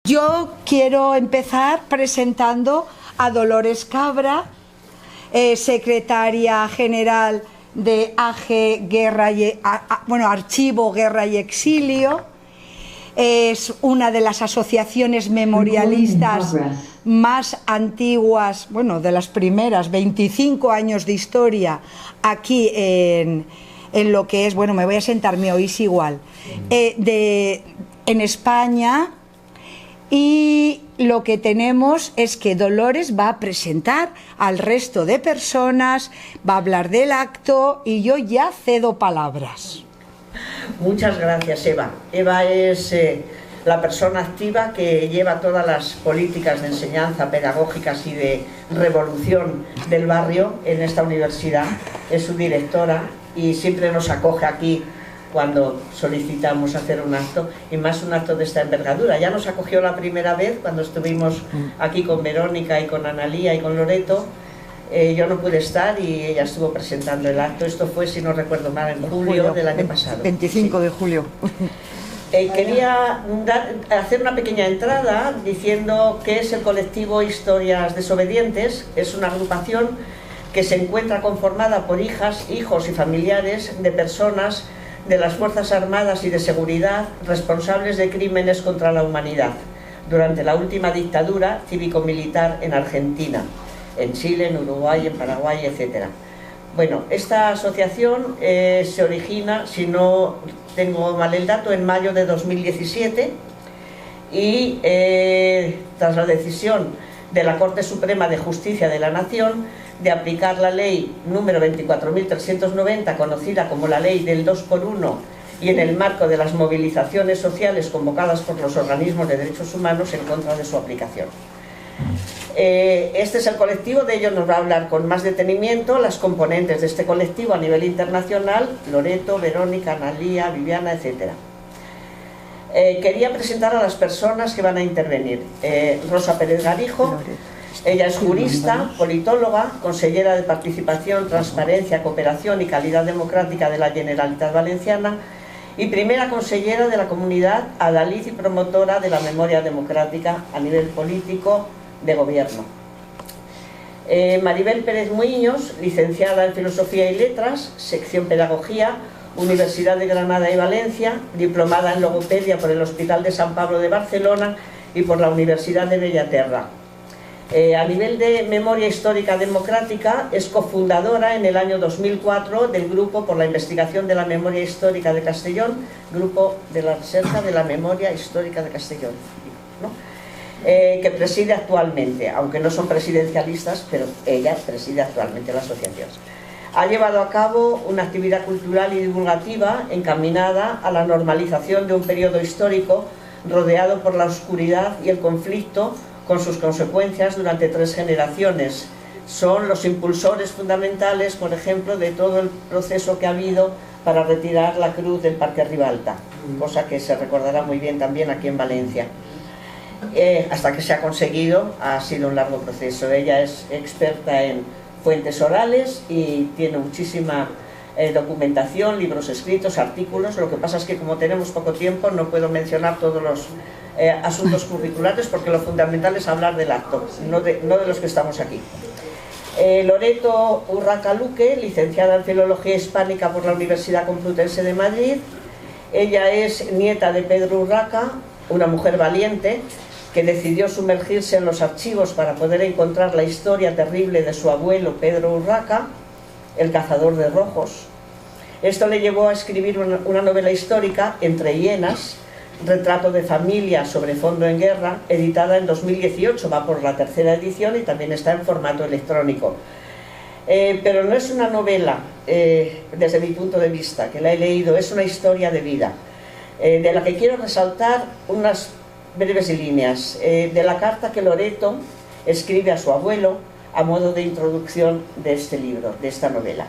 Yo quiero empezar presentando a Dolores Cabra, secretaria general de Archivo, Guerra y Exilio. Es una de las asociaciones memorialistas más antiguas, bueno, de las primeras, 25 años de historia aquí en lo que es, bueno, me voy a sentar, me oís igual, en España. Y lo que tenemos es que Dolores va a presentar al resto de personas, va a hablar del acto y yo ya cedo palabras. Muchas gracias, Eva. Eva es la persona activa que lleva todas las políticas de enseñanza pedagógicas y de revolución del barrio en esta universidad. Es su directora y siempre nos acoge aquí cuando solicitamos hacer un acto, y más un acto de esta envergadura. Ya nos acogió la primera vez cuando estuvimos aquí con Verónica y con Analía y con Loreto. Yo no pude estar y ella estuvo presentando el acto. Esto fue, si no recuerdo mal, en julio del año pasado. 25 de julio. Quería hacer una pequeña entrada diciendo que es el colectivo Historias Desobedientes. Es una agrupación que se encuentra conformada por hijas, hijos y familiares de personas de las Fuerzas Armadas y de Seguridad responsables de crímenes contra la humanidad durante la última dictadura cívico-militar en Argentina, en Chile, en Uruguay, en Paraguay, etc. Bueno, esta asociación se origina, si no tengo mal el dato, en mayo de 2017 y tras la decisión de la Corte Suprema de Justicia de la Nación de aplicar la ley número 24.390, conocida como la ley del 2×1, y en el marco de las movilizaciones sociales convocadas por los organismos de derechos humanos en contra de su aplicación. Este es el colectivo, de ello nos va a hablar con más detenimiento las componentes de este colectivo a nivel internacional: Loreto, Verónica, Analía, Viviana, etc. Quería presentar a las personas que van a intervenir. Rosa Pérez Garijo. Ella es jurista, politóloga, consellera de Participación, Transparencia, Cooperación y Calidad Democrática de la Generalitat Valenciana y primera consellera de la comunidad adalid y promotora de la memoria democrática a nivel político de gobierno. Maribel Pérez Muiños, licenciada en Filosofía y Letras, sección Pedagogía, Universidad de Granada y Valencia, diplomada en Logopedia por el Hospital de San Pablo de Barcelona y por la Universidad de Bellaterra. A nivel de memoria histórica democrática, es cofundadora en el año 2004 del Grupo por la Investigación de la Memoria Histórica de Castellón, Grupo de la Recerca de la Memoria Histórica de Castellón, ¿no? Que preside actualmente, aunque no son presidencialistas, pero ella preside actualmente la asociación. Ha llevado a cabo una actividad cultural y divulgativa encaminada a la normalización de un periodo histórico rodeado por la oscuridad y el conflicto, con sus consecuencias durante 3 generaciones. Son los impulsores fundamentales, por ejemplo, de todo el proceso que ha habido para retirar la cruz del Parque Ribalta, cosa que se recordará muy bien también aquí en Valencia. Hasta que se ha conseguido, ha sido un largo proceso. Ella es experta en fuentes orales y tiene muchísima documentación, libros escritos, artículos. Lo que pasa es que como tenemos poco tiempo no puedo mencionar todos los asuntos curriculares, porque lo fundamental es hablar del acto, no de los que estamos aquí. Loreto Urraca Luque, licenciada en Filología Hispánica por la Universidad Complutense de Madrid. Ella es nieta de Pedro Urraca, una mujer valiente que decidió sumergirse en los archivos para poder encontrar la historia terrible de su abuelo Pedro Urraca, el cazador de rojos. Esto le llevó a escribir una novela histórica, Entre hienas, retrato de familia sobre fondo en guerra, editada en 2018, va por la 3ª edición y también está en formato electrónico. Pero no es una novela, desde mi punto de vista, que la he leído, es una historia de vida, de la que quiero resaltar unas breves líneas, de la carta que Loreto escribe a su abuelo a modo de introducción de este libro, de esta novela.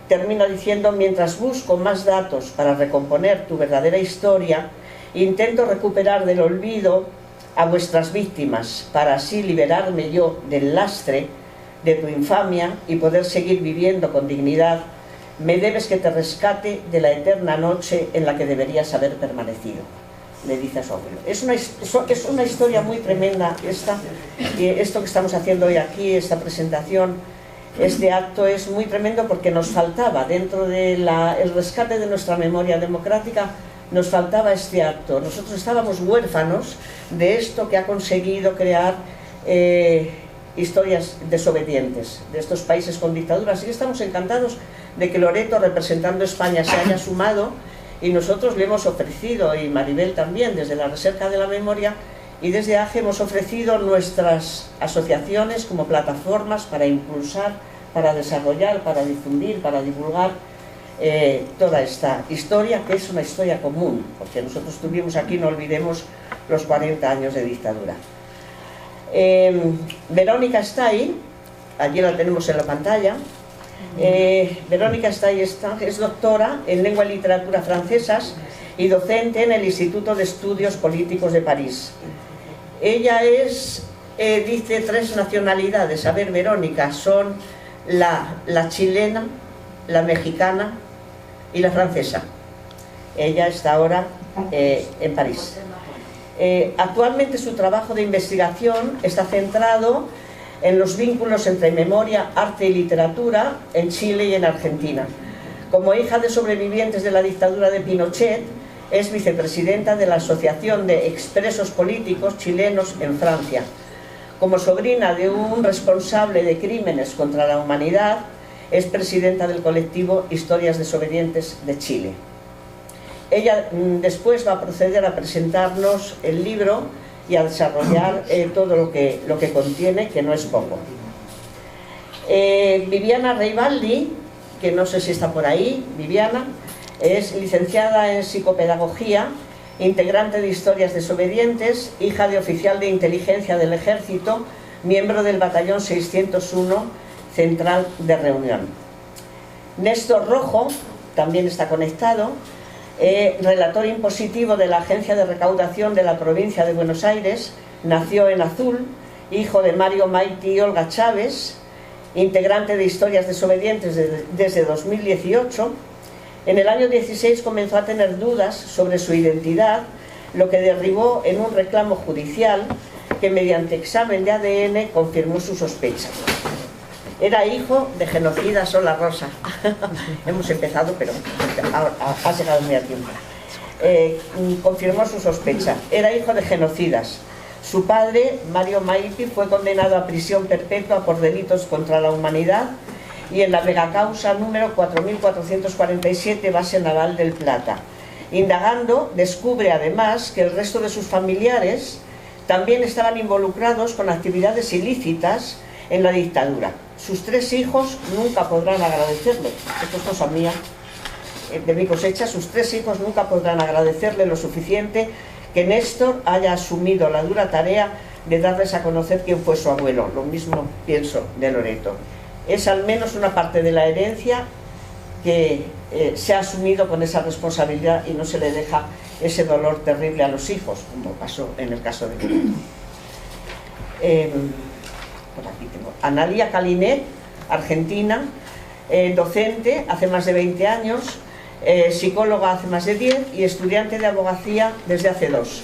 Termina diciendo: mientras busco más datos para recomponer tu verdadera historia, intento recuperar del olvido a vuestras víctimas, para así liberarme yo del lastre de tu infamia y poder seguir viviendo con dignidad. Me debes que te rescate de la eterna noche en la que deberías haber permanecido. le dice a su abuelo. Es una historia muy tremenda esto que estamos haciendo hoy aquí, esta presentación. Este acto es muy tremendo porque nos faltaba, dentro del rescate de nuestra memoria democrática, nos faltaba este acto. Nosotros estábamos huérfanos de esto que ha conseguido crear historias desobedientes de estos países con dictaduras. Y estamos encantados de que Loreto, representando a España, se haya sumado, y nosotros le hemos ofrecido, y Maribel también, desde la Recerca de la Memoria, y desde AGE hemos ofrecido nuestras asociaciones como plataformas para impulsar, para desarrollar, para difundir, para divulgar toda esta historia, que es una historia común, porque nosotros tuvimos aquí, no olvidemos, los 40 años de dictadura. Verónica está ahí, allí la tenemos en la pantalla. Verónica está ahí, es doctora en lengua y literatura francesas y docente en el Instituto de Estudios Políticos de París. Ella es, dice, 3 nacionalidades. A ver, Verónica, son la chilena, la mexicana y la francesa. Ella está ahora en París. Actualmente su trabajo de investigación está centrado en los vínculos entre memoria, arte y literatura en Chile y en Argentina. Como hija de sobrevivientes de la dictadura de Pinochet, es vicepresidenta de la Asociación de Expresos Políticos Chilenos en Francia. Como sobrina de un responsable de crímenes contra la humanidad, es presidenta del colectivo Historias Desobedientes de Chile. Ella después va a proceder a presentarnos el libro y a desarrollar todo lo que contiene, que no es poco. Viviana Reibaldi, que no sé si está por ahí, Viviana, es licenciada en psicopedagogía, integrante de Historias Desobedientes, hija de oficial de inteligencia del Ejército, miembro del batallón 601 Central de Reunión. Néstor Rojo también está conectado, relator impositivo de la Agencia de Recaudación de la provincia de Buenos Aires, nació en Azul, hijo de Mario Maiti y Olga Chávez, integrante de Historias Desobedientes desde 2018. En el año 16 comenzó a tener dudas sobre su identidad, lo que derivó en un reclamo judicial que mediante examen de ADN confirmó su sospecha. Era hijo de genocida Sola Rosa. Hemos empezado, pero ha llegado muy a tiempo. Confirmó su sospecha. Era hijo de genocidas. Su padre, Mario Maiti, fue condenado a prisión perpetua por delitos contra la humanidad y en la megacausa número 4447, base naval del Plata. Indagando, descubre además que el resto de sus familiares también estaban involucrados con actividades ilícitas en la dictadura. Sus 3 hijos nunca podrán agradecerle, esto es cosa mía, de mi cosecha, sus 3 hijos nunca podrán agradecerle lo suficiente que Néstor haya asumido la dura tarea de darles a conocer quién fue su abuelo. Lo mismo pienso de Loreto. Es al menos una parte de la herencia que se ha asumido con esa responsabilidad y no se le deja ese dolor terrible a los hijos, como pasó en el caso de Loreto. Por aquí tengo Analia Calinet, argentina, docente hace más de 20 años, psicóloga hace más de 10 y estudiante de abogacía desde hace 2.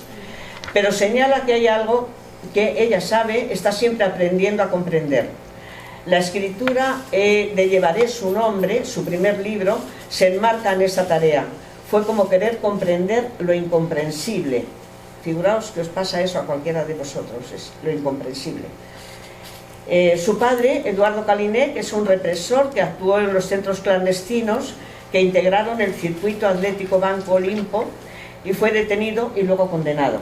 Pero señala que hay algo que ella sabe, está siempre aprendiendo a comprender. La escritura de Llevaré su nombre, su primer libro, se enmarca en esa tarea. Fue como querer comprender lo incomprensible. Figuraos que os pasa eso a cualquiera de vosotros, es lo incomprensible. Su padre, Eduardo Calinet, es un represor que actuó en los centros clandestinos que integraron el circuito atlético Banco Olimpo y fue detenido y luego condenado.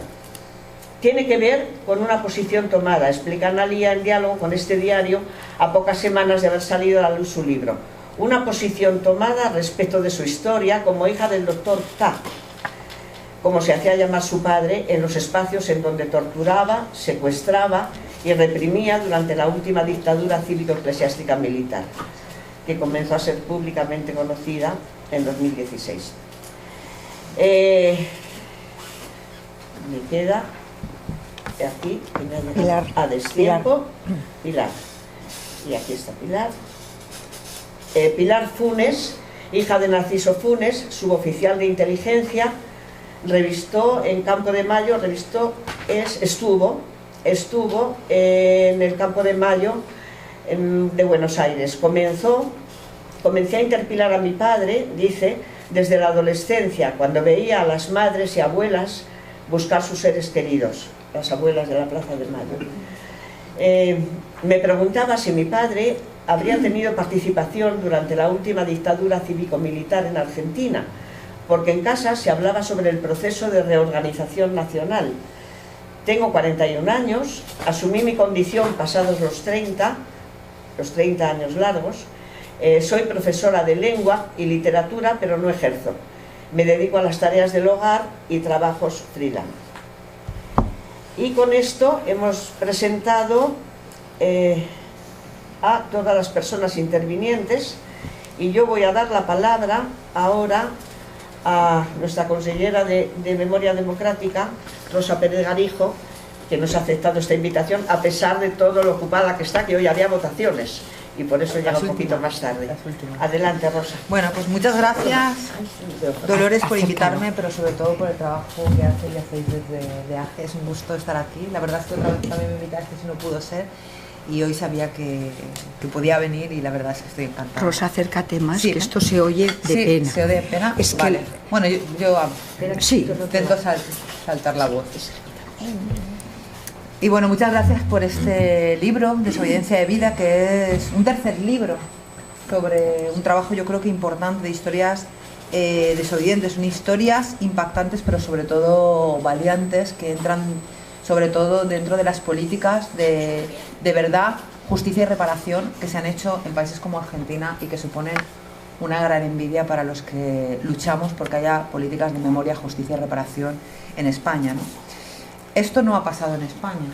Tiene que ver con una posición tomada, explica Analia en diálogo con este diario a pocas semanas de haber salido a la luz su libro. Una posición tomada respecto de su historia como hija del doctor K, como se hacía llamar su padre, en los espacios en donde torturaba, secuestraba y reprimía durante la última dictadura cívico-eclesiástica militar, que comenzó a ser públicamente conocida en 2016. Me queda aquí Pilar. A destiempo, Pilar. Y aquí está Pilar. Pilar Funes, hija de Narciso Funes, suboficial de inteligencia, revistó en Campo de Mayo, estuvo en el Campo de Mayo de Buenos Aires. Comencé a interpelar a mi padre, dice, desde la adolescencia, cuando veía a las madres y abuelas buscar sus seres queridos, las abuelas de la Plaza de Mayo. Me preguntaba si mi padre habría tenido participación durante la última dictadura cívico-militar en Argentina, porque en casa se hablaba sobre el proceso de reorganización nacional. Tengo 41 años, asumí mi condición pasados los 30 años largos. Soy profesora de lengua y literatura, pero no ejerzo. Me dedico a las tareas del hogar y trabajos freelance. Y con esto hemos presentado a todas las personas intervinientes, y yo voy a dar la palabra ahora a nuestra consellera de Memoria Democrática, Rosa Pérez Garijo, que nos ha aceptado esta invitación a pesar de todo lo ocupada que está, que hoy había votaciones y por eso llega un poquito más tarde. Adelante, Rosa. Bueno, pues muchas gracias, Dolores, por invitarme, pero sobre todo por el trabajo que hacéis desde AGE. Es un gusto estar aquí. La verdad es que otra vez también me invitaste si no pudo ser, y hoy sabía que podía venir, y la verdad es que estoy encantada. Rosa, acércate más, sí, que esto se oye de pena. ¿Se oye de pena? Es vale. que... Bueno, yo sí. intento saltar la voz. Y bueno, muchas gracias por este libro, Desobediencia de Vida, que es un tercer libro sobre un trabajo, yo creo que importante, de historias desobedientes. Son historias impactantes, pero sobre todo valientes, que entran sobre todo dentro de las políticas de verdad, justicia y reparación que se han hecho en países como Argentina, y que suponen una gran envidia para los que luchamos porque haya políticas de memoria, justicia y reparación en España, ¿no? Esto no ha pasado en España,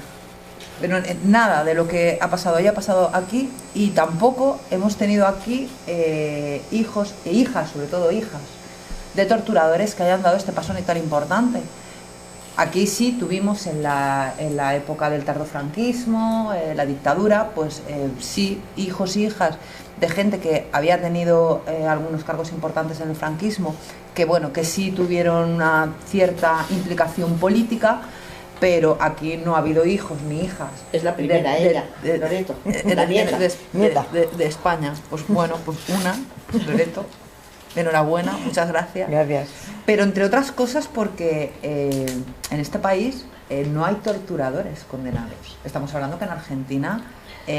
pero nada de lo que ha pasado haya pasado aquí, y tampoco hemos tenido aquí hijos e hijas, sobre todo hijas, de torturadores que hayan dado este paso tan importante. Aquí sí tuvimos en la época del tardofranquismo, la dictadura, pues sí, hijos e hijas de gente que había tenido algunos cargos importantes en el franquismo, que bueno, que sí tuvieron una cierta implicación política, pero aquí no ha habido hijos ni hijas. Es la primera, Loreto, la nieta. De España. Pues bueno, pues una, Loreto, enhorabuena, muchas gracias. Gracias. Pero entre otras cosas porque en este país no hay torturadores condenados. Estamos hablando que en Argentina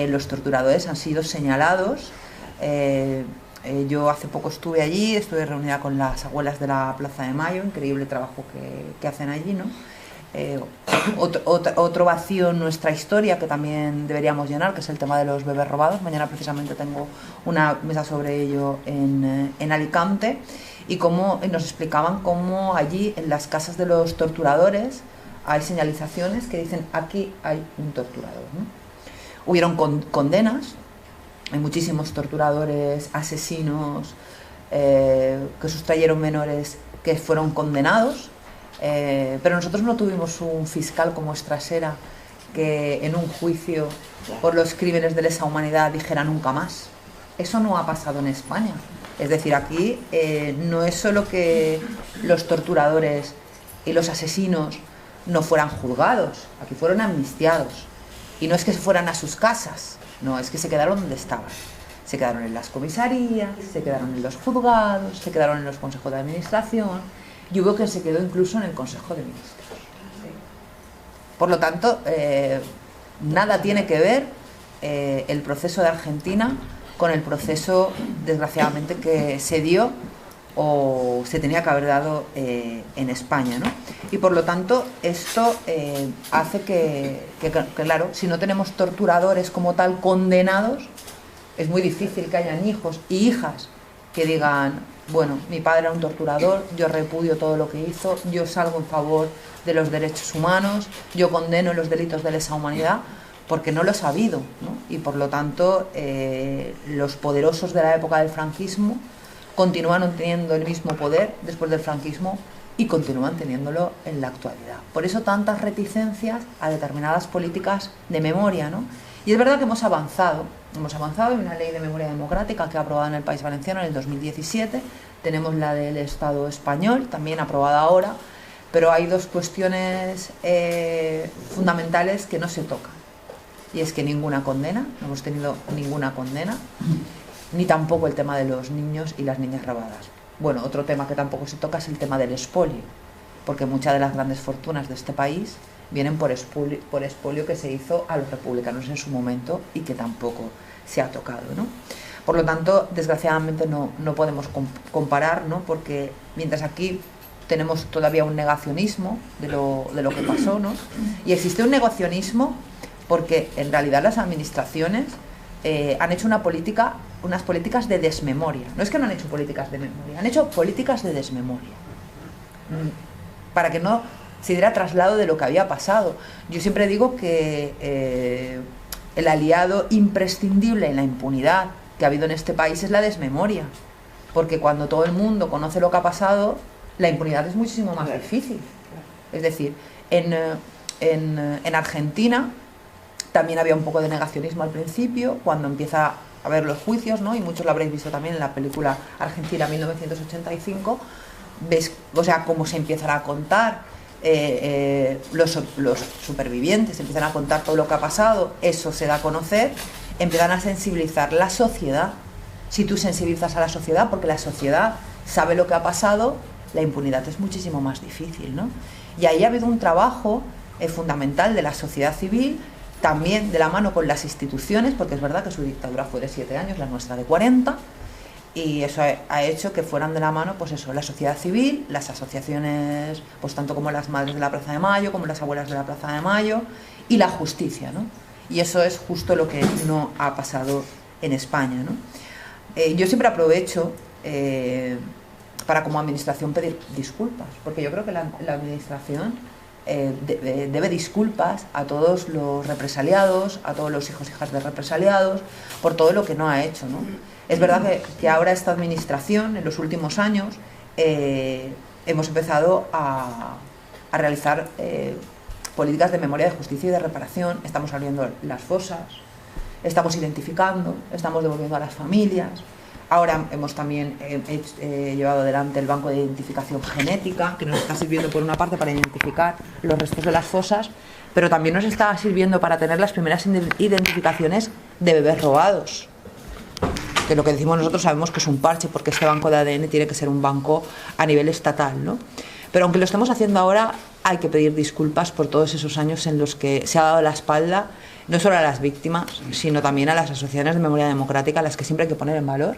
los torturadores han sido señalados. Yo hace poco estuve allí, estuve reunida con las abuelas de la Plaza de Mayo, increíble trabajo que hacen allí, ¿no? Otro vacío en nuestra historia que también deberíamos llenar, que es el tema de los bebés robados. Mañana precisamente tengo una mesa sobre ello en Alicante, y cómo nos explicaban cómo allí en las casas de los torturadores hay señalizaciones que dicen: aquí hay un torturador, ¿no? Hubieron condenas, hay muchísimos torturadores, asesinos que sustrayeron menores que fueron condenados. Pero nosotros no tuvimos un fiscal como Estrasera que en un juicio por los crímenes de lesa humanidad dijera nunca más. Eso no ha pasado en España. Es decir, aquí no es solo que los torturadores y los asesinos no fueran juzgados, aquí fueron amnistiados. Y no es que se fueran a sus casas, no, es que se quedaron donde estaban. Se quedaron en las comisarías, se quedaron en los juzgados, se quedaron en los consejos de administración. Y hubo que se quedó incluso en el Consejo de Ministros. Por lo tanto, nada tiene que ver el proceso de Argentina con el proceso, desgraciadamente, que se dio o se tenía que haber dado en España, ¿no? Y por lo tanto, esto hace que, claro, si no tenemos torturadores como tal condenados, es muy difícil que hayan hijos y hijas que digan: bueno, mi padre era un torturador, yo repudio todo lo que hizo, yo salgo en favor de los derechos humanos, yo condeno los delitos de lesa humanidad, porque no los ha habido, ¿no? Y por lo tanto, los poderosos de la época del franquismo continúan teniendo el mismo poder después del franquismo y continúan teniéndolo en la actualidad. Por eso tantas reticencias a determinadas políticas de memoria, ¿no? Y es verdad que hemos avanzado en una ley de memoria democrática que ha aprobado en el País Valenciano en el 2017, tenemos la del Estado español, también aprobada ahora, pero hay dos cuestiones fundamentales que no se tocan. Y es que ninguna condena, no hemos tenido ninguna condena, ni tampoco el tema de los niños y las niñas robadas. Bueno, otro tema que tampoco se toca es el tema del expolio, porque muchas de las grandes fortunas de este país vienen por expolio que se hizo a los republicanos en su momento y que tampoco se ha tocado, ¿no? Por lo tanto, desgraciadamente no podemos comparar, ¿no? Porque mientras aquí tenemos todavía un negacionismo de lo que pasó, ¿no? Y existe un negacionismo porque en realidad las administraciones han hecho unas políticas de desmemoria. No es que no han hecho políticas de memoria, han hecho políticas de desmemoria. Para que no se diera traslado de lo que había pasado. Yo siempre digo que el aliado imprescindible en la impunidad que ha habido en este país es la desmemoria. Porque cuando todo el mundo conoce lo que ha pasado, la impunidad es muchísimo más difícil. Es decir, en Argentina también había un poco de negacionismo al principio, cuando empieza a haber los juicios, ¿no? Y muchos lo habréis visto también en la película Argentina 1985, ves, o sea, cómo se empiezan a contar los supervivientes, empiezan a contar todo lo que ha pasado, eso se da a conocer, empiezan a sensibilizar la sociedad. Si tú sensibilizas a la sociedad, porque la sociedad sabe lo que ha pasado, la impunidad es muchísimo más difícil, ¿no? Y ahí ha habido un trabajo fundamental de la sociedad civil, también de la mano con las instituciones, porque es verdad que su dictadura fue de 7 años, la nuestra de 40, y eso ha hecho que fueran de la mano, pues eso, la sociedad civil, las asociaciones, pues tanto como las madres de la Plaza de Mayo, como las abuelas de la Plaza de Mayo, y la justicia, ¿no? Y eso es justo lo que no ha pasado en España, ¿no? Yo siempre aprovecho para como administración pedir disculpas, porque yo creo que la administración debe disculpas a todos los represaliados, a todos los hijos e hijas de represaliados, por todo lo que no ha hecho, ¿no? Es verdad que ahora esta administración, en los últimos años, hemos empezado a realizar políticas de memoria, de justicia y de reparación. Estamos abriendo las fosas, estamos identificando, estamos devolviendo a las familias. Ahora hemos también llevado adelante el banco de identificación genética, que nos está sirviendo por una parte para identificar los restos de las fosas, pero también nos está sirviendo para tener las primeras identificaciones de bebés robados. Que lo que decimos nosotros sabemos que es un parche, porque este banco de ADN tiene que ser un banco a nivel estatal, ¿no? Pero aunque lo estemos haciendo ahora, hay que pedir disculpas por todos esos años en los que se ha dado la espalda, no solo a las víctimas, sino también a las asociaciones de memoria democrática, a las que siempre hay que poner en valor,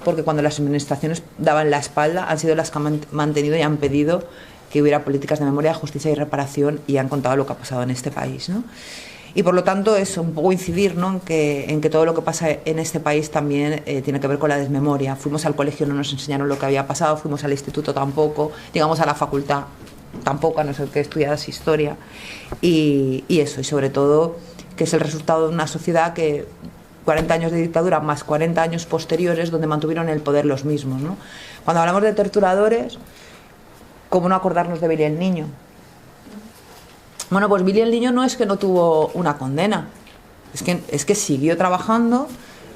porque cuando las administraciones daban la espalda han sido las que han mantenido y han pedido que hubiera políticas de memoria, justicia y reparación, y han contado lo que ha pasado en este país, ¿no? Y por lo tanto es un poco incidir, ¿no?, en que todo lo que pasa en este país también tiene que ver con la desmemoria. Fuimos al colegio, no nos enseñaron lo que había pasado, fuimos al instituto tampoco, llegamos a la facultad tampoco, a no ser que estudiaras historia, y eso, y sobre todo que es el resultado de una sociedad que 40 años de dictadura más 40 años posteriores donde mantuvieron el poder los mismos, ¿no? Cuando hablamos de torturadores, ¿cómo no acordarnos de Billy el Niño? Bueno, pues Billy el Niño no es que no tuvo una condena, es que siguió trabajando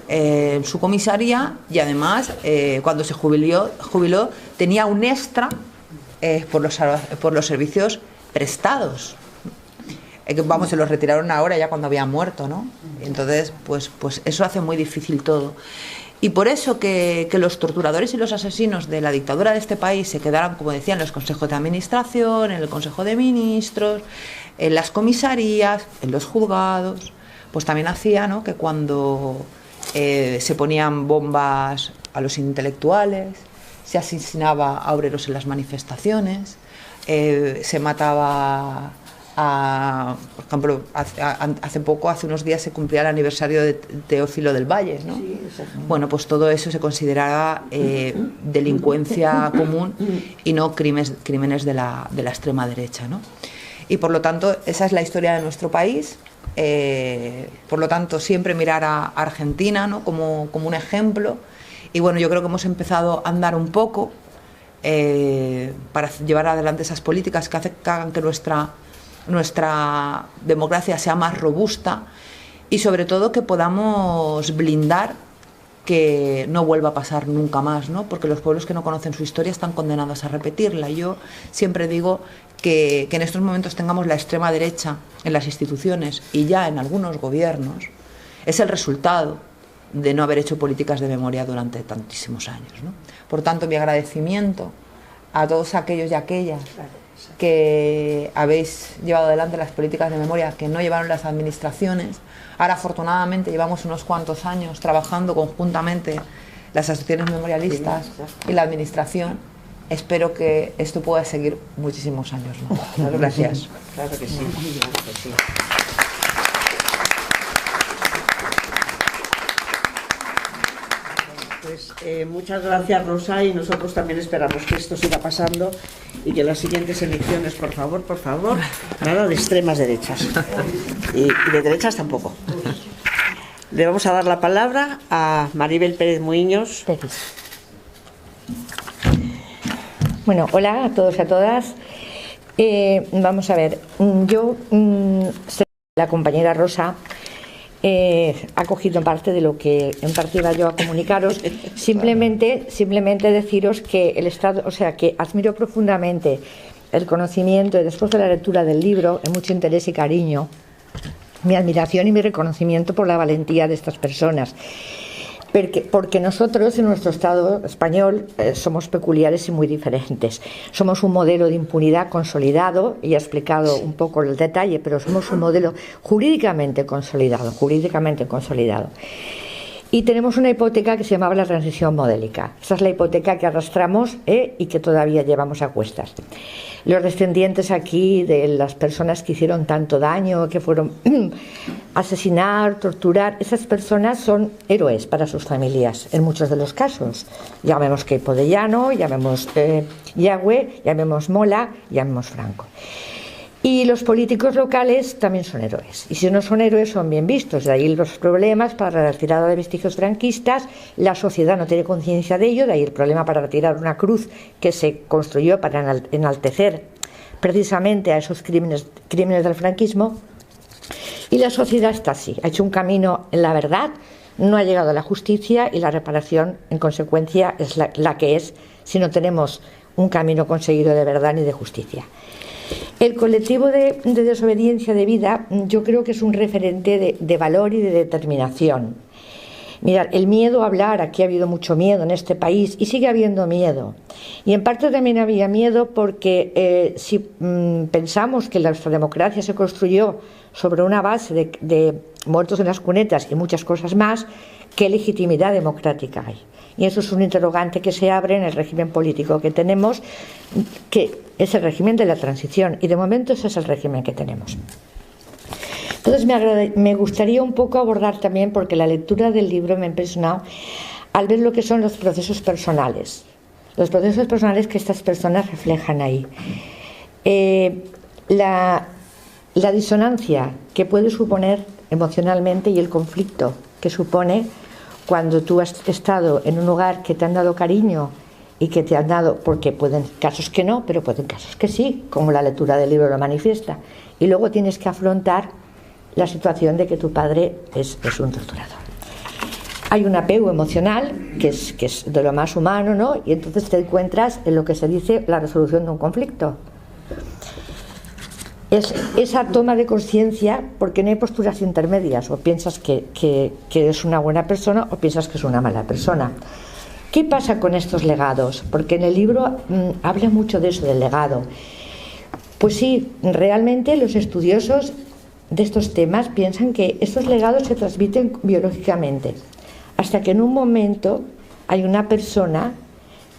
en su comisaría, y además cuando se jubiló tenía un extra por los servicios prestados. Vamos, se los retiraron ahora ya cuando había muerto, ¿no? Entonces, pues eso hace muy difícil todo. Y por eso que los torturadores y los asesinos de la dictadura de este país se quedaran, como decía, en los consejos de administración, en el Consejo de Ministros, en las comisarías, en los juzgados, pues también hacía, ¿no?, que cuando se ponían bombas a los intelectuales, se asesinaba a obreros en las manifestaciones, se mataba por ejemplo, hace unos días se cumplía el aniversario de Teófilo del Valle, ¿no? Sí, bueno, pues todo eso se consideraba delincuencia común y no crímenes de la extrema derecha, ¿no? Y por lo tanto, esa es la historia de nuestro país. Por lo tanto, siempre mirar a Argentina, ¿no?, como un ejemplo. Y bueno, yo creo que hemos empezado a andar un poco para llevar adelante esas políticas que hagan que nuestra democracia sea más robusta, y sobre todo que podamos blindar que no vuelva a pasar nunca más, ¿no? Porque los pueblos que no conocen su historia están condenados a repetirla. Yo siempre digo que en estos momentos tengamos la extrema derecha en las instituciones y ya en algunos gobiernos es el resultado de no haber hecho políticas de memoria durante tantísimos años, ¿no? Por tanto, mi agradecimiento a todos aquellos y aquellas que habéis llevado adelante las políticas de memoria que no llevaron las administraciones. Ahora, afortunadamente, llevamos unos cuantos años trabajando conjuntamente las asociaciones memorialistas y la administración. Espero que esto pueda seguir muchísimos años más. Gracias. Claro que sí. Claro que sí. Pues muchas gracias, Rosa, y nosotros también esperamos que esto siga pasando y que las siguientes elecciones, por favor, nada de extremas derechas y de derechas tampoco. Le vamos a dar la palabra a Maribel Pérez Muiños. Bueno, hola a todos y a todas. Vamos a ver, yo soy la compañera Rosa. Ha cogido en parte de lo que en parte iba yo a comunicaros. Simplemente deciros que el Estado, o sea, que admiro profundamente el conocimiento y después de la lectura del libro, en mucho interés y cariño, mi admiración y mi reconocimiento por la valentía de estas personas. Porque nosotros en nuestro Estado español somos peculiares y muy diferentes. Somos un modelo de impunidad consolidado, y he explicado un poco el detalle, pero somos un modelo jurídicamente consolidado. Y tenemos una hipoteca que se llamaba la transición modélica. Esa es la hipoteca que arrastramos y que todavía llevamos a cuestas. Los descendientes aquí de las personas que hicieron tanto daño, que fueron asesinar, torturar, esas personas son héroes para sus familias, en muchos de los casos. Llamemos Queipo de Llano, llamemos Yagüe, llamemos Mola, llamemos Franco. Y los políticos locales también son héroes. Y si no son héroes, son bien vistos. De ahí los problemas para la retirada de vestigios franquistas. La sociedad no tiene conciencia de ello. De ahí el problema para retirar una cruz que se construyó para enaltecer precisamente a esos crímenes del franquismo. Y la sociedad está así. Ha hecho un camino en la verdad, no ha llegado a la justicia, y la reparación, en consecuencia, es la que es si no tenemos un camino conseguido de verdad ni de justicia. El colectivo de desobediencia de vida, yo creo que es un referente de valor y de determinación. Mirad, el miedo a hablar, aquí ha habido mucho miedo en este país y sigue habiendo miedo. Y en parte también había miedo porque si pensamos que nuestra democracia se construyó sobre una base de muertos en las cunetas y muchas cosas más, ¿qué legitimidad democrática hay? Y eso es un interrogante que se abre en el régimen político que tenemos, que es el régimen de la transición, y de momento ese es el régimen que tenemos. Entonces me gustaría un poco abordar también, porque la lectura del libro me ha impresionado al ver lo que son los procesos personales que estas personas reflejan ahí. La disonancia que puede suponer emocionalmente y el conflicto que supone cuando tú has estado en un lugar que te han dado cariño y que te han dado, porque pueden casos que no, pero pueden casos que sí, como la lectura del libro lo manifiesta, y luego tienes que afrontar la situación de que tu padre es un torturador. Hay un apego emocional que es de lo más humano, ¿no? Y entonces te encuentras en lo que se dice la resolución de un conflicto. Es esa toma de conciencia, porque no hay posturas intermedias, o piensas que eres una buena persona o piensas que es una mala persona. ¿Qué pasa con estos legados? Porque en el libro habla mucho de eso, del legado. Pues sí, realmente los estudiosos de estos temas piensan que estos legados se transmiten biológicamente, hasta que en un momento hay una persona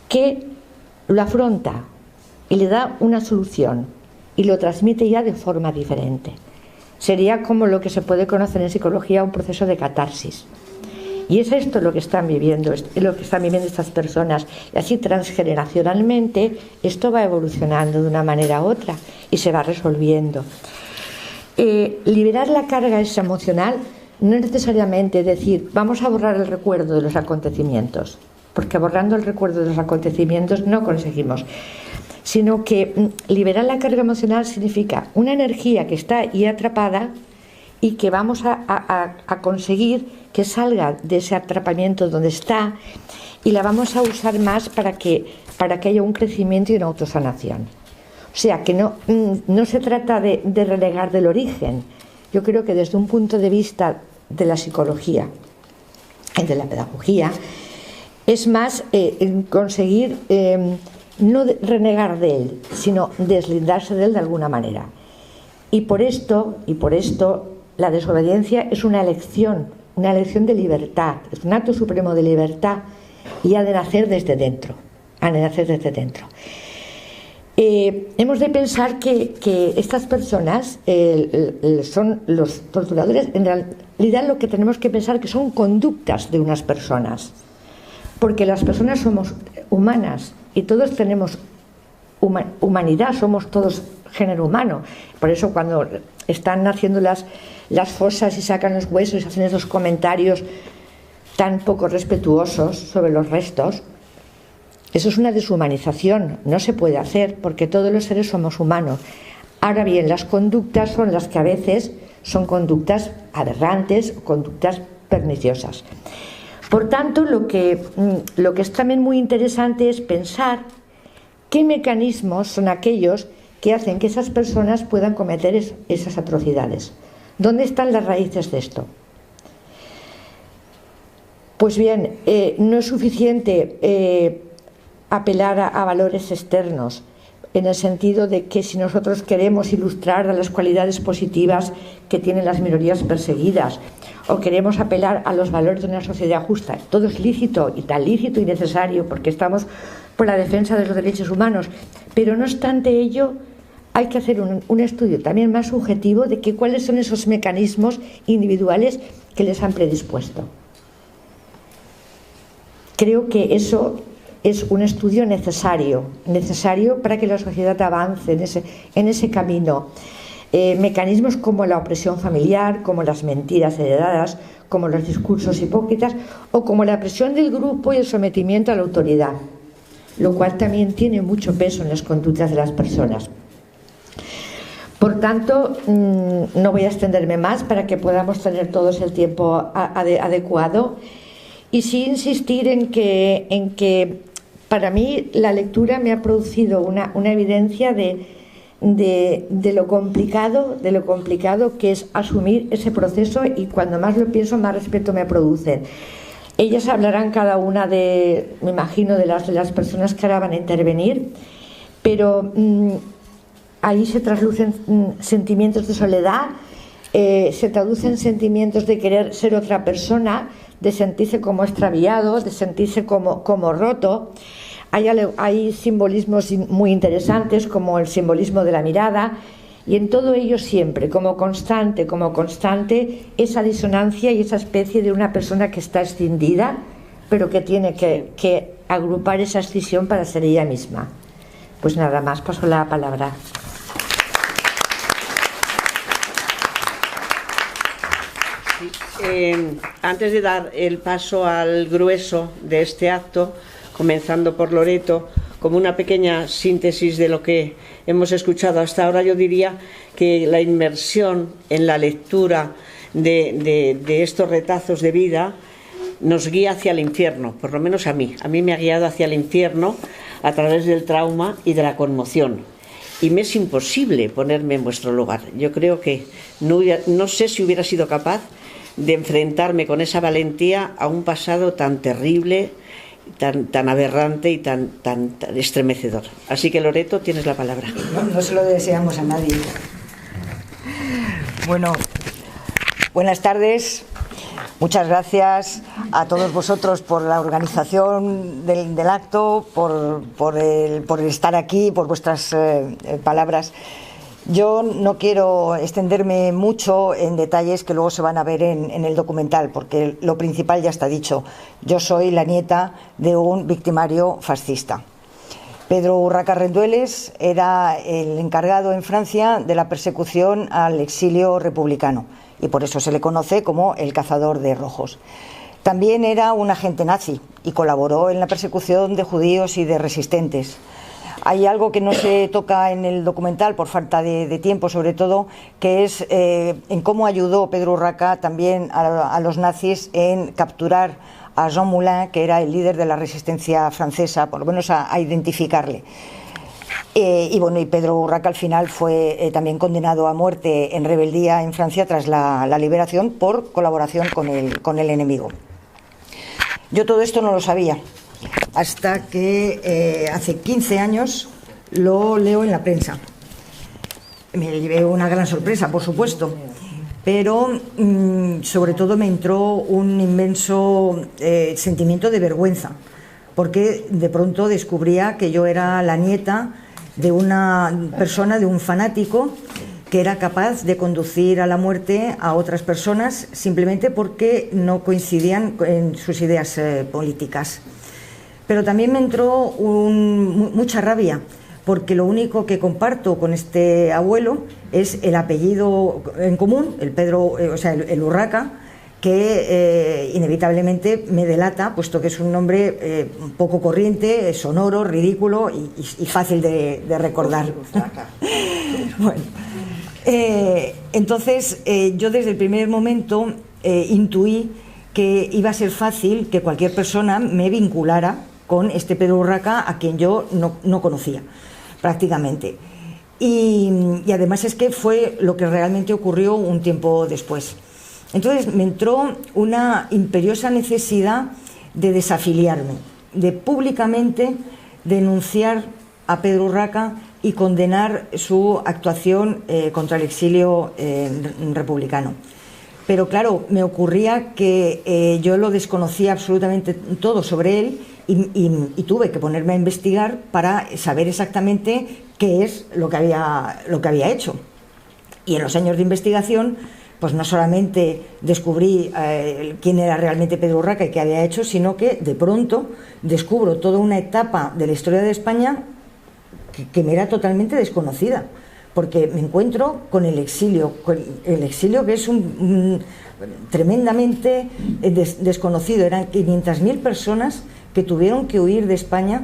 que lo afronta y le da una solución y lo transmite ya de forma diferente. Sería como lo que se puede conocer en psicología un proceso de catarsis. Y es esto lo que están viviendo, estas personas. Y así transgeneracionalmente esto va evolucionando de una manera u otra y se va resolviendo. Liberar la carga esa emocional no es necesariamente decir vamos a borrar el recuerdo de los acontecimientos, porque borrando el recuerdo de los acontecimientos no conseguimos, sino que liberar la carga emocional significa una energía que está ahí atrapada y que vamos a conseguir que salga de ese atrapamiento donde está, y la vamos a usar más para que haya un crecimiento y una autosanación. O sea, que no se trata de renegar del origen. Yo creo que desde un punto de vista de la psicología y de la pedagogía, es más conseguir no renegar de él, sino deslindarse de él de alguna manera. Y por esto la desobediencia es una elección de libertad, es un acto supremo de libertad y ha de nacer desde dentro. Hemos de pensar que estas personas son los torturadores. En realidad lo que tenemos que pensar que son conductas de unas personas, porque las personas somos humanas y todos tenemos humanidad, somos todos género humano. Por eso cuando están haciendo las fosas y sacan los huesos y hacen esos comentarios tan poco respetuosos sobre los restos, eso es una deshumanización, no se puede hacer porque todos los seres somos humanos. Ahora bien, las conductas son las que a veces son conductas aberrantes, conductas perniciosas. Por tanto, lo que es también muy interesante es pensar qué mecanismos son aquellos que hacen que esas personas puedan cometer esas atrocidades. ¿Dónde están las raíces de esto? Pues bien, no es suficiente apelar a valores externos, en el sentido de que si nosotros queremos ilustrar las cualidades positivas que tienen las minorías perseguidas, o queremos apelar a los valores de una sociedad justa, todo es lícito y tan lícito y necesario porque estamos por la defensa de los derechos humanos, pero no obstante ello hay que hacer un estudio también más subjetivo de cuáles son esos mecanismos individuales que les han predispuesto. Creo que eso es un estudio necesario para que la sociedad avance en ese camino. Mecanismos como la opresión familiar, como las mentiras heredadas, como los discursos hipócritas o como la presión del grupo y el sometimiento a la autoridad, lo cual también tiene mucho peso en las conductas de las personas. Por tanto, no voy a extenderme más para que podamos tener todos el tiempo adecuado y sí insistir en que para mí la lectura me ha producido una evidencia de lo complicado que es asumir ese proceso, y cuando más lo pienso más respeto me producen. Ellas hablarán cada una me imagino, de las personas que ahora van a intervenir, pero ahí se traslucen sentimientos de soledad, se traducen sentimientos de querer ser otra persona, de sentirse como extraviado, de sentirse como roto. Hay simbolismos muy interesantes, como el simbolismo de la mirada, y en todo ello siempre, como constante, esa disonancia y esa especie de una persona que está escindida, pero que tiene que agrupar esa escisión para ser ella misma. Pues nada más, paso la palabra. Antes de dar el paso al grueso de este acto, comenzando por Loreto, como una pequeña síntesis de lo que hemos escuchado hasta ahora, yo diría que la inmersión en la lectura de estos retazos de vida nos guía hacia el infierno, por lo menos a mí me ha guiado hacia el infierno a través del trauma y de la conmoción. Y me es imposible ponerme en vuestro lugar. Yo creo que no sé si hubiera sido capaz de enfrentarme con esa valentía a un pasado tan terrible, tan aberrante y tan estremecedor. Así que, Loreto, tienes la palabra. No se lo deseamos a nadie. Bueno, buenas tardes. Muchas gracias a todos vosotros por la organización del acto, por estar aquí, por vuestras palabras. Yo no quiero extenderme mucho en detalles que luego se van a ver en el documental, porque lo principal ya está dicho. Yo soy la nieta de un victimario fascista. Pedro Urraca Rendueles era el encargado en Francia de la persecución al exilio republicano, y por eso se le conoce como el cazador de rojos. También era un agente nazi y colaboró en la persecución de judíos y de resistentes. Hay algo que no se toca en el documental por falta de tiempo, sobre todo, que es en cómo ayudó Pedro Urraca también a los nazis en capturar a Jean Moulin, que era el líder de la resistencia francesa, por lo menos a identificarle. Y bueno, y Pedro Urraca al final fue también condenado a muerte en rebeldía en Francia tras la liberación por colaboración con el enemigo. Yo todo esto no lo sabía, hasta que hace 15 años lo leo en la prensa. Me llevé una gran sorpresa, por supuesto, pero sobre todo me entró un inmenso sentimiento de vergüenza, porque de pronto descubría que yo era la nieta de una persona, de un fanático, que era capaz de conducir a la muerte a otras personas simplemente porque no coincidían en sus ideas políticas. Pero también me entró mucha rabia, porque lo único que comparto con este abuelo es el apellido en común, el Pedro, o sea, el Urraca, que inevitablemente me delata, puesto que es un nombre poco corriente, sonoro, ridículo y fácil de recordar. Bueno, entonces yo desde el primer momento intuí que iba a ser fácil que cualquier persona me vinculara con este Pedro Urraca, a quien yo no conocía prácticamente. Y además es que fue lo que realmente ocurrió un tiempo después. Entonces me entró una imperiosa necesidad de desafiliarme, de públicamente denunciar a Pedro Urraca y condenar su actuación contra el exilio republicano. Pero claro, me ocurría que yo lo desconocía absolutamente todo sobre él y tuve que ponerme a investigar para saber exactamente qué es lo que había hecho. Y en los años de investigación, pues no solamente descubrí quién era realmente Pedro Urraca y qué había hecho, sino que de pronto descubro toda una etapa de la historia de España que me era totalmente desconocida, porque me encuentro con el exilio que es tremendamente desconocido. Eran 500.000 personas que tuvieron que huir de España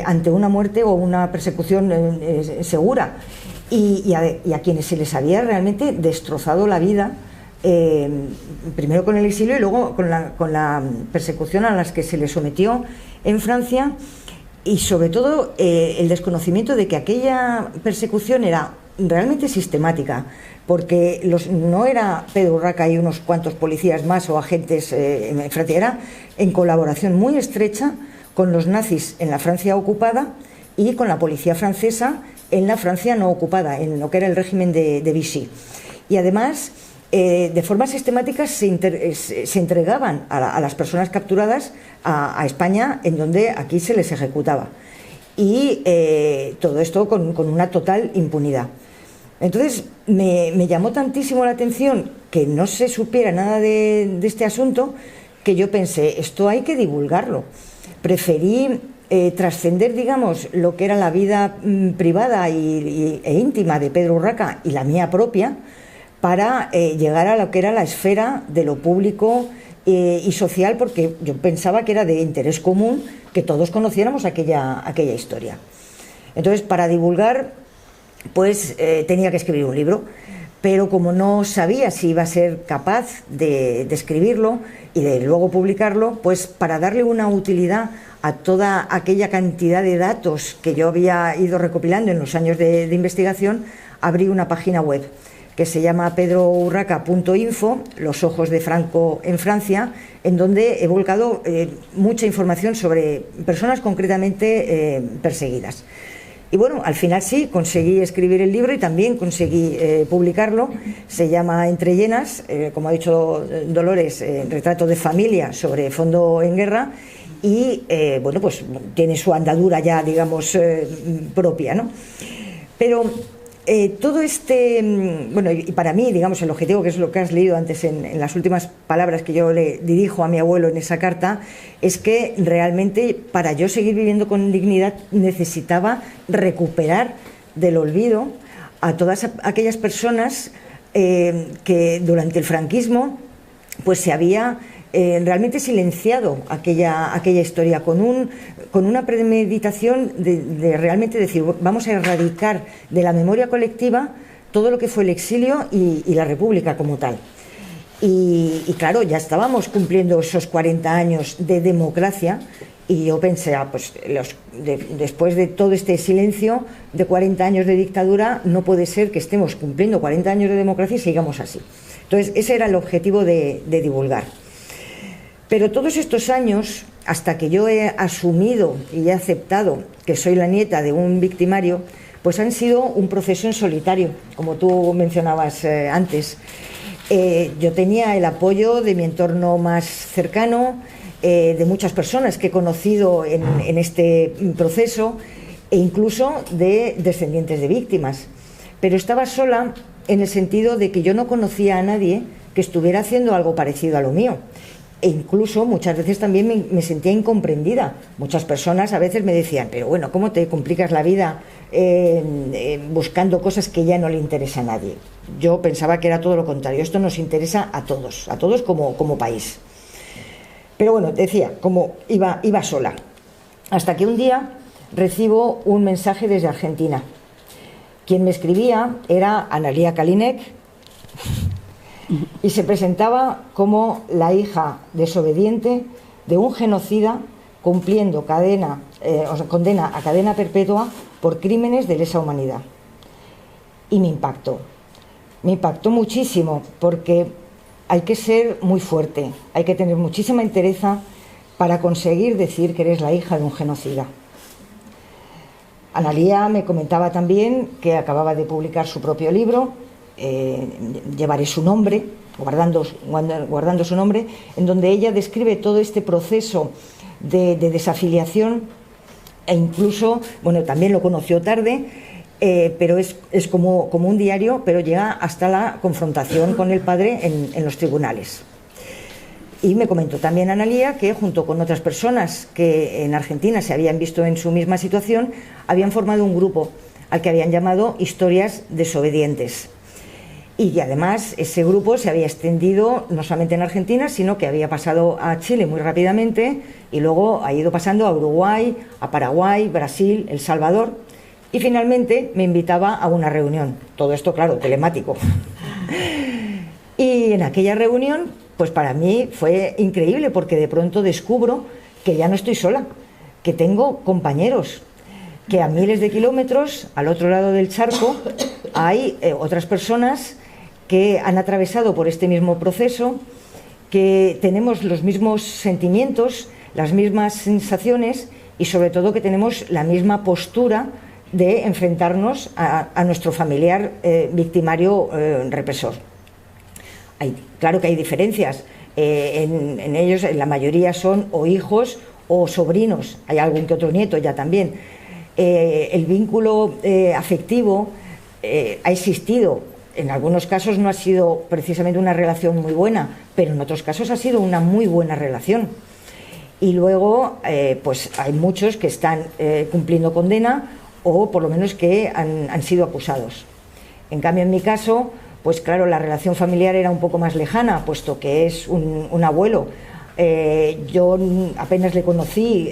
ante una muerte o una persecución segura. Y a quienes se les había realmente destrozado la vida, primero con el exilio y luego con la persecución a las que se les sometió en Francia, y sobre todo el desconocimiento de que aquella persecución era realmente sistemática, porque no era Pedro Urraca y unos cuantos policías más o agentes en Francia, era en colaboración muy estrecha con los nazis en la Francia ocupada y con la policía francesa en la Francia no ocupada, en lo que era el régimen de Vichy. Y además, de forma sistemática se entregaban a las personas capturadas a España, en donde aquí se les ejecutaba. Y todo esto con una total impunidad. Entonces, me llamó tantísimo la atención que no se supiera nada de este asunto, que yo pensé, esto hay que divulgarlo. Preferí trascender, digamos, lo que era la vida privada e íntima de Pedro Urraca y la mía propia, para llegar a lo que era la esfera de lo público y social, porque yo pensaba que era de interés común que todos conociéramos aquella historia. Entonces, para divulgar, pues tenía que escribir un libro, pero como no sabía si iba a ser capaz de escribirlo y de luego publicarlo, pues para darle una utilidad a toda aquella cantidad de datos que yo había ido recopilando en los años de investigación, abrí una página web que se llama pedrourraca.info, los ojos de Franco en Francia, en donde he volcado mucha información sobre personas concretamente perseguidas. Y bueno, al final sí, conseguí escribir el libro y también conseguí publicarlo. Se llama Entre Llenas, como ha dicho Dolores, retrato de familia sobre fondo en guerra, y bueno, pues tiene su andadura ya, digamos, propia, ¿no? Pero todo bueno, y para mí, digamos, el objetivo, que es lo que has leído antes en las últimas palabras que yo le dirijo a mi abuelo en esa carta, es que realmente para yo seguir viviendo con dignidad necesitaba recuperar del olvido a todas aquellas personas que durante el franquismo pues se había realmente silenciado aquella historia con una premeditación de realmente decir, vamos a erradicar de la memoria colectiva todo lo que fue el exilio y la República como tal. Y claro, ya estábamos cumpliendo esos 40 años de democracia Y yo pensé, pues después de todo este silencio de 40 años de dictadura, no puede ser que estemos cumpliendo 40 años de democracia y sigamos así. Entonces, ese era el objetivo de divulgar. Pero todos estos años, hasta que yo he asumido y he aceptado que soy la nieta de un victimario, pues han sido un proceso en solitario, como tú mencionabas antes. Yo tenía el apoyo de mi entorno más cercano, de muchas personas que he conocido en este proceso, e incluso de descendientes de víctimas. Pero estaba sola en el sentido de que yo no conocía a nadie que estuviera haciendo algo parecido a lo mío. E incluso muchas veces también me sentía incomprendida. Muchas personas a veces me decían, pero bueno, ¿cómo te complicas la vida buscando cosas que ya no le interesa a nadie? Yo pensaba que era todo lo contrario. Esto nos interesa a todos como país. Pero bueno, decía, como iba sola. Hasta que un día recibo un mensaje desde Argentina. Quien me escribía era Analía Kalinek y se presentaba como la hija desobediente de un genocida cumpliendo condena a cadena perpetua por crímenes de lesa humanidad. Y me impactó muchísimo, porque hay que ser muy fuerte, hay que tener muchísima entereza para conseguir decir que eres la hija de un genocida. Analía me comentaba también que acababa de publicar su propio libro, Llevaré su nombre, guardando su nombre, en donde ella describe todo este proceso de desafiliación, e incluso, bueno, también lo conoció tarde, pero es como un diario, pero llega hasta la confrontación con el padre en los tribunales. Y me comentó también Analía que junto con otras personas que en Argentina se habían visto en su misma situación, habían formado un grupo al que habían llamado Historias Desobedientes. Y además ese grupo se había extendido no solamente en Argentina, sino que había pasado a Chile muy rápidamente y luego ha ido pasando a Uruguay, a Paraguay, Brasil, El Salvador, y finalmente me invitaba a una reunión. Todo esto, claro, telemático. Y en aquella reunión, pues para mí fue increíble, porque de pronto descubro que ya no estoy sola, que tengo compañeros, que a miles de kilómetros, al otro lado del charco, hay otras personas que han atravesado por este mismo proceso, que tenemos los mismos sentimientos, las mismas sensaciones y sobre todo que tenemos la misma postura de enfrentarnos a nuestro familiar victimario represor. Claro que hay diferencias, en ellos la mayoría son o hijos o sobrinos, hay algún que otro nieto ya también. El vínculo afectivo ha existido. En algunos casos no ha sido precisamente una relación muy buena, pero en otros casos ha sido una muy buena relación. Y luego, pues hay muchos que están cumpliendo condena o por lo menos que han sido acusados. En cambio, en mi caso, pues claro, la relación familiar era un poco más lejana, puesto que es un abuelo. Yo apenas le conocí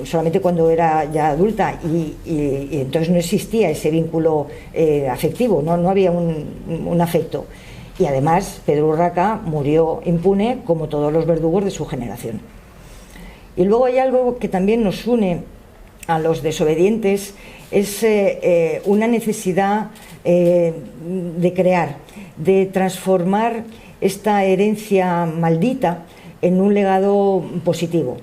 solamente cuando era ya adulta y entonces no existía ese vínculo afectivo, no había un afecto. Y además Pedro Urraca murió impune como todos los verdugos de su generación. Y luego hay algo que también nos une a los desobedientes, es una necesidad de crear, de transformar esta herencia maldita en un legado positivo.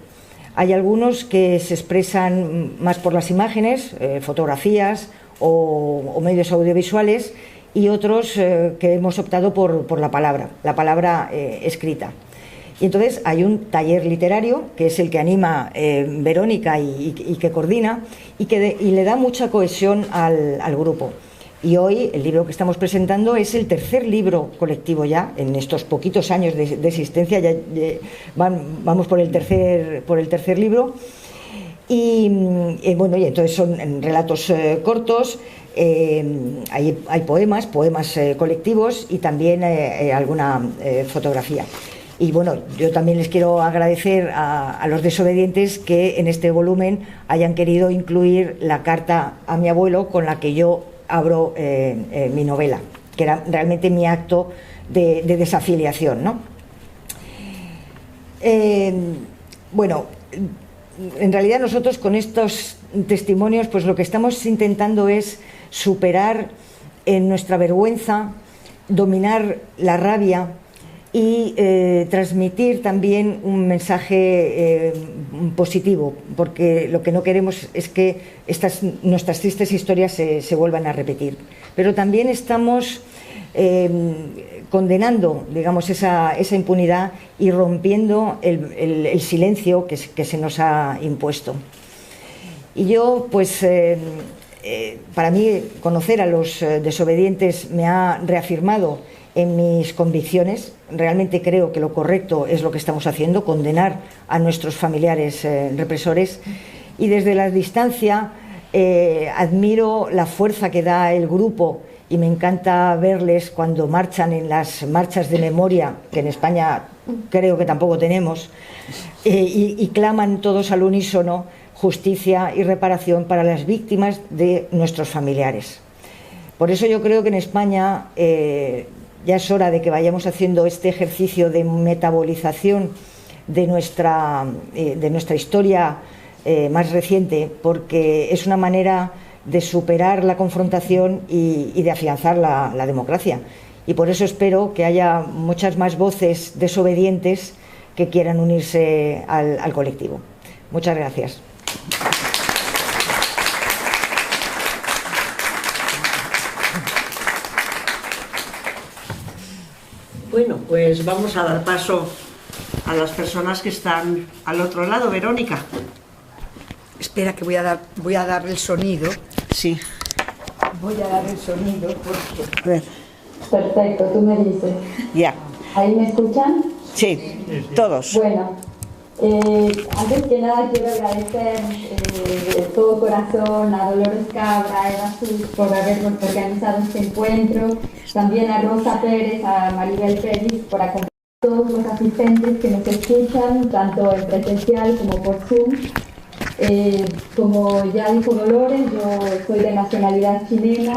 Hay algunos que se expresan más por las imágenes, fotografías o medios audiovisuales, y otros que hemos optado por la palabra escrita. Y entonces hay un taller literario, que es el que anima Verónica y que coordina, y le da mucha cohesión al grupo. Y hoy el libro que estamos presentando es el tercer libro colectivo ya, en estos poquitos años de existencia, vamos por el tercer libro. Y bueno, y entonces son relatos cortos, hay poemas colectivos y también alguna fotografía. Y bueno, yo también les quiero agradecer a los desobedientes que en este volumen hayan querido incluir la carta a mi abuelo con la que yo abro mi novela, que era realmente mi acto de desafiliación, ¿no? Bueno, en realidad nosotros con estos testimonios pues lo que estamos intentando es superar nuestra vergüenza, dominar la rabia y transmitir también un mensaje positivo, porque lo que no queremos es que nuestras tristes historias se vuelvan a repetir. Pero también estamos condenando, digamos, esa impunidad y rompiendo el silencio que se nos ha impuesto. Y yo, pues, para mí, conocer a los desobedientes me ha reafirmado en mis convicciones. Realmente creo que lo correcto es lo que estamos haciendo, condenar a nuestros familiares represores. Y desde la distancia admiro la fuerza que da el grupo y me encanta verles cuando marchan en las marchas de memoria, que en España creo que tampoco tenemos, y claman todos al unísono justicia y reparación para las víctimas de nuestros familiares. Por eso yo creo que en España ya es hora de que vayamos haciendo este ejercicio de metabolización de nuestra historia más reciente, porque es una manera de superar la confrontación y de afianzar la democracia. Y por eso espero que haya muchas más voces desobedientes que quieran unirse al colectivo. Muchas gracias. Bueno, pues vamos a dar paso a las personas que están al otro lado. Verónica. Espera que voy a dar el sonido. Sí. Voy a dar el sonido porque... A ver. Perfecto, tú me dices. Ya. ¿Ahí me escuchan? Sí, todos. Bueno, antes que nada quiero agradecer de todo corazón a Dolores Cabra, a Eva Sus por haber organizado este encuentro, también a Rosa Pérez, a Maribel Pérez por acompañar a todos los asistentes que nos escuchan, tanto en presencial como por Zoom. Como ya dijo Dolores, yo soy de nacionalidad chilena,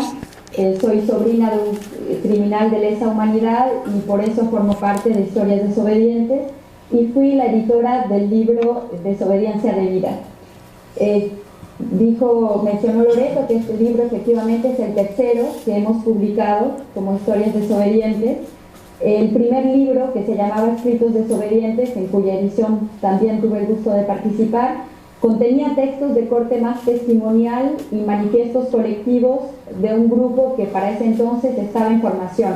soy sobrina de un criminal de lesa humanidad y por eso formo parte de Historias Desobedientes y fui la editora del libro Desobediencia de Vida. Mencionó Loreto que este libro efectivamente es el tercero que hemos publicado como Historias Desobedientes. El primer libro, que se llamaba Escritos Desobedientes, en cuya edición también tuve el gusto de participar, contenía textos de corte más testimonial y manifiestos colectivos de un grupo que para ese entonces estaba en formación,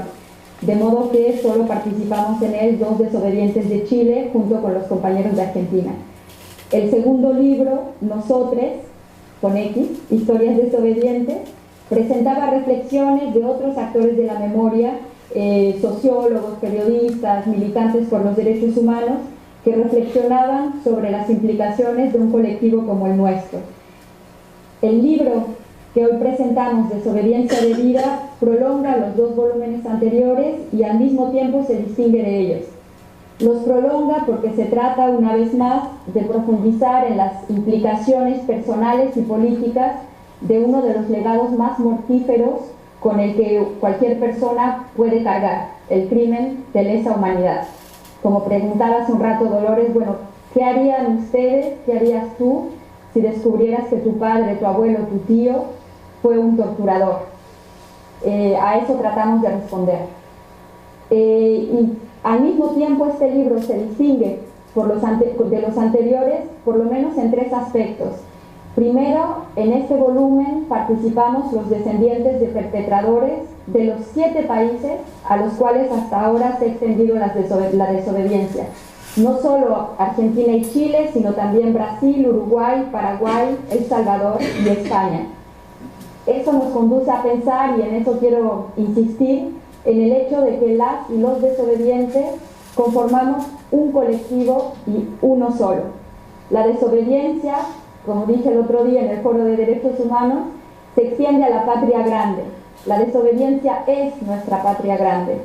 de modo que solo participamos en él 2 desobedientes de Chile junto con los compañeros de Argentina. El segundo libro, Nosotres, con X, Historias Desobedientes, presentaba reflexiones de otros actores de la memoria, sociólogos, periodistas, militantes por los derechos humanos, que reflexionaban sobre las implicaciones de un colectivo como el nuestro. El libro que hoy presentamos, Desobediencia de Vida, prolonga los 2 volúmenes anteriores y al mismo tiempo se distingue de ellos. Los prolonga porque se trata, una vez más, de profundizar en las implicaciones personales y políticas de uno de los legados más mortíferos con el que cualquier persona puede cargar, el crimen de lesa humanidad. Como preguntaba hace un rato Dolores, bueno, ¿qué harían ustedes, qué harías tú si descubrieras que tu padre, tu abuelo, tu tío fue un torturador? A eso tratamos de responder. Y al mismo tiempo este libro se distingue de los anteriores, por lo menos en 3 aspectos. Primero, en este volumen participamos los descendientes de perpetradores de los 7 países a los cuales hasta ahora se ha extendido la desobediencia. No solo Argentina y Chile, sino también Brasil, Uruguay, Paraguay, El Salvador y España. Eso nos conduce a pensar, y en eso quiero insistir, en el hecho de que las y los desobedientes conformamos un colectivo y uno solo. La desobediencia, como dije el otro día en el Foro de Derechos Humanos, se extiende a la patria grande. La desobediencia es nuestra patria grande.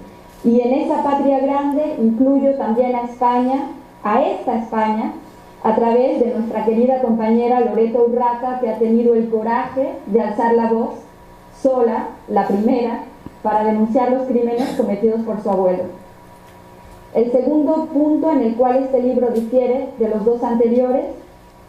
Y en esa patria grande incluyo también a España, a esta España, a través de nuestra querida compañera Loreto Urraca, que ha tenido el coraje de alzar la voz, sola, la primera, para denunciar los crímenes cometidos por su abuelo. El segundo punto en el cual este libro difiere de los 2 anteriores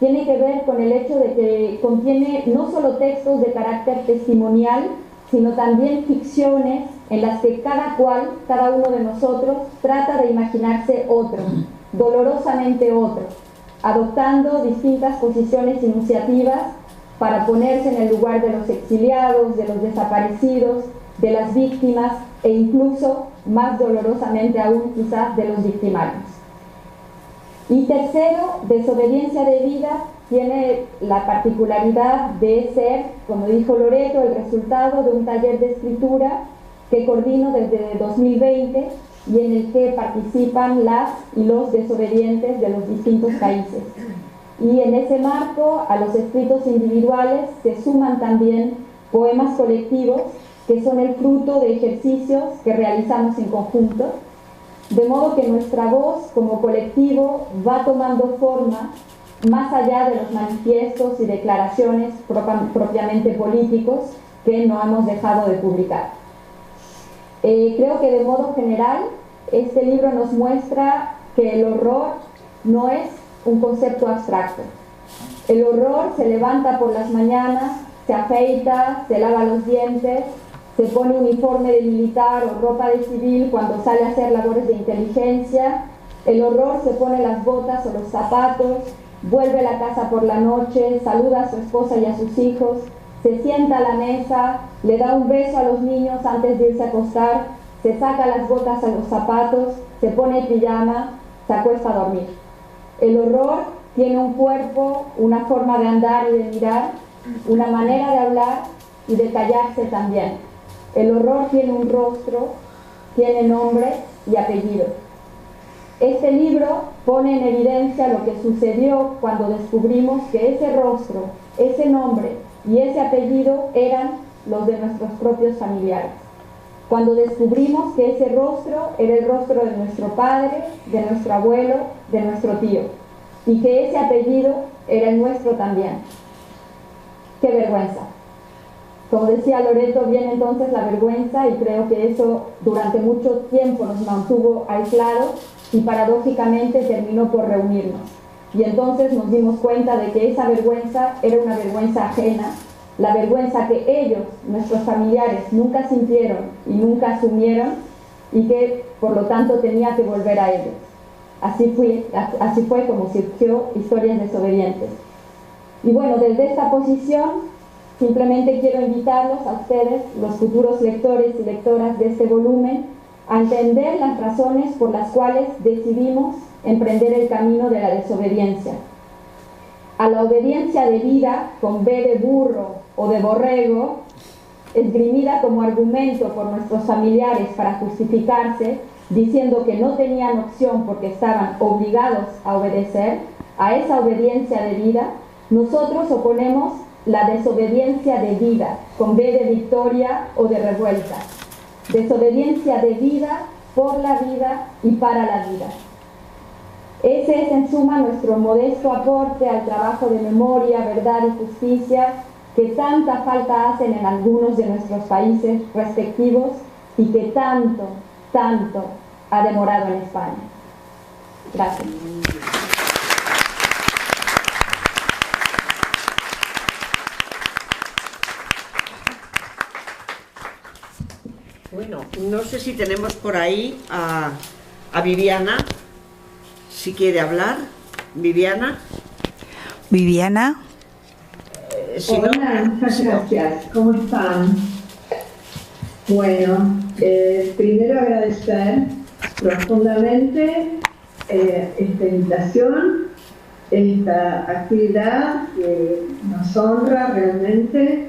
tiene que ver con el hecho de que contiene no solo textos de carácter testimonial, sino también ficciones en las que cada uno de nosotros trata de imaginarse otro, dolorosamente otro, adoptando distintas posiciones iniciativas para ponerse en el lugar de los exiliados, de los desaparecidos, de las víctimas e incluso, más dolorosamente aún quizás, de los victimarios. Y tercero, Desobediencia de Vida tiene la particularidad de ser, como dijo Loreto, el resultado de un taller de escritura que coordino desde 2020 y en el que participan las y los desobedientes de los distintos países. Y en ese marco, a los escritos individuales se suman también poemas colectivos que son el fruto de ejercicios que realizamos en conjunto, de modo que nuestra voz como colectivo va tomando forma más allá de los manifiestos y declaraciones propiamente políticos que no hemos dejado de publicar. Creo que de modo general este libro nos muestra que el horror no es un concepto abstracto. El horror se levanta por las mañanas, se afeita, se lava los dientes, se pone uniforme de militar o ropa de civil cuando sale a hacer labores de inteligencia. El horror se pone las botas o los zapatos, vuelve a la casa por la noche, saluda a su esposa y a sus hijos, se sienta a la mesa, le da un beso a los niños antes de irse a acostar, se saca las botas a los zapatos, se pone pijama, se acuesta a dormir. El horror tiene un cuerpo, una forma de andar y de mirar, una manera de hablar y de callarse también. El horror tiene un rostro, tiene nombre y apellido. Este libro pone en evidencia lo que sucedió cuando descubrimos que ese rostro, ese nombre y ese apellido eran los de nuestros propios familiares. Cuando descubrimos que ese rostro era el rostro de nuestro padre, de nuestro abuelo, de nuestro tío, y que ese apellido era el nuestro también. ¡Qué vergüenza! Como decía Loreto, viene entonces la vergüenza y creo que eso durante mucho tiempo nos mantuvo aislados y paradójicamente terminó por reunirnos. Y entonces nos dimos cuenta de que esa vergüenza era una vergüenza ajena, la vergüenza que ellos, nuestros familiares, nunca sintieron y nunca asumieron y que por lo tanto tenía que volver a ellos. Así fue como surgió Historias Desobedientes. Y bueno, desde esta posición simplemente quiero invitarlos a ustedes, los futuros lectores y lectoras de este volumen, a entender las razones por las cuales decidimos emprender el camino de la desobediencia. A la obediencia debida, con B de burro o de borrego, esgrimida como argumento por nuestros familiares para justificarse, diciendo que no tenían opción porque estaban obligados a obedecer, a esa obediencia debida, nosotros oponemos la desobediencia debida, con B de victoria o de revuelta. Desobediencia debida por la vida y para la vida. Ese es en suma nuestro modesto aporte al trabajo de memoria, verdad y justicia que tanta falta hacen en algunos de nuestros países respectivos y que tanto ha demorado en España. Gracias. Bueno, no sé si tenemos por ahí a Viviana, si quiere hablar. Viviana. Viviana. Hola, muchas gracias. ¿Cómo están? Bueno, primero agradecer profundamente esta invitación, esta actividad que nos honra realmente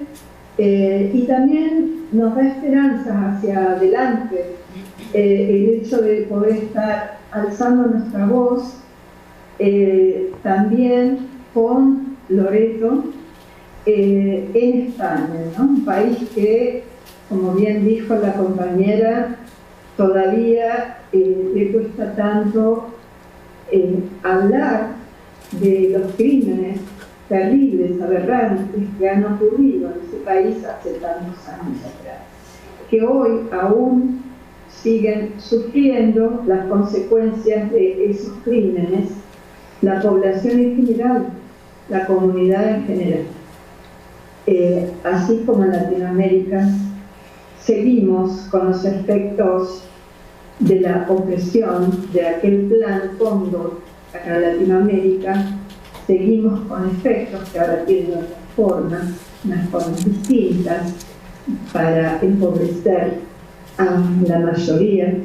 y también nos da esperanzas hacia adelante. El hecho de poder estar alzando nuestra voz también con Loreto en España, ¿no? Un país que, como bien dijo la compañera, todavía le cuesta tanto hablar de los crímenes terribles, aberrantes que han ocurrido en ese país hace tantos años atrás, que hoy aún siguen sufriendo las consecuencias de esos crímenes, la población en general, la comunidad en general. Así como en Latinoamérica, seguimos con los efectos de la opresión de aquel plan Cóndor acá en Latinoamérica, seguimos con efectos que ahora tienen unas formas distintas para empobrecer a la mayoría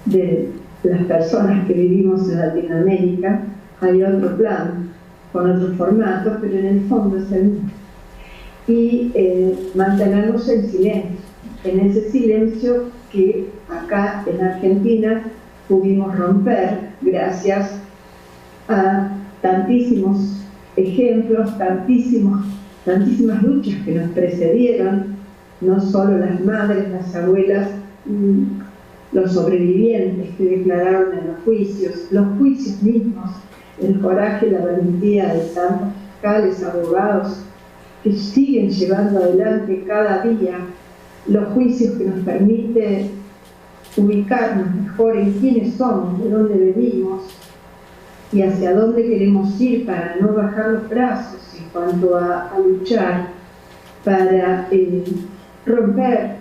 de las personas que vivimos en Latinoamérica. Hay otro plan con otro formato, pero en el fondo es el mismo. Y mantenernos en silencio, en ese silencio que acá en Argentina pudimos romper gracias a tantísimos ejemplos, tantísimas luchas que nos precedieron, no solo las madres, las abuelas, los sobrevivientes que declararon en los juicios mismos, el coraje y la valentía de tantos fiscales, abogados, que siguen llevando adelante cada día los juicios que nos permiten ubicarnos mejor en quiénes somos, de dónde venimos y hacia dónde queremos ir para no bajar los brazos en cuanto a luchar para romper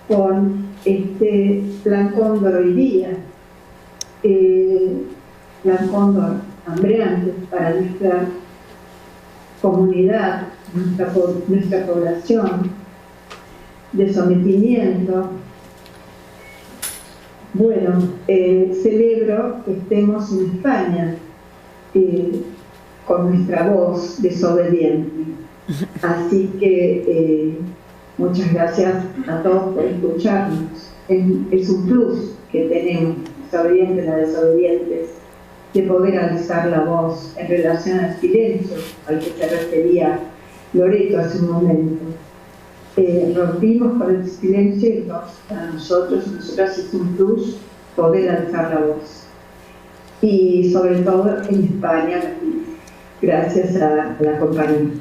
con este plan Cóndor hoy día, plan Cóndor hambreante para nuestra comunidad, nuestra población, de sometimiento. Bueno, celebro que estemos en España con nuestra voz desobediente. Así que muchas gracias a todos por escucharnos. Es un plus que tenemos, desobedientes, las desobedientes, de poder alzar la voz en relación al silencio al que se refería Loreto hace un momento. Rompimos con el silencio y para nosotros es un plus poder alzar la voz. Y sobre todo en España, gracias a la compañía.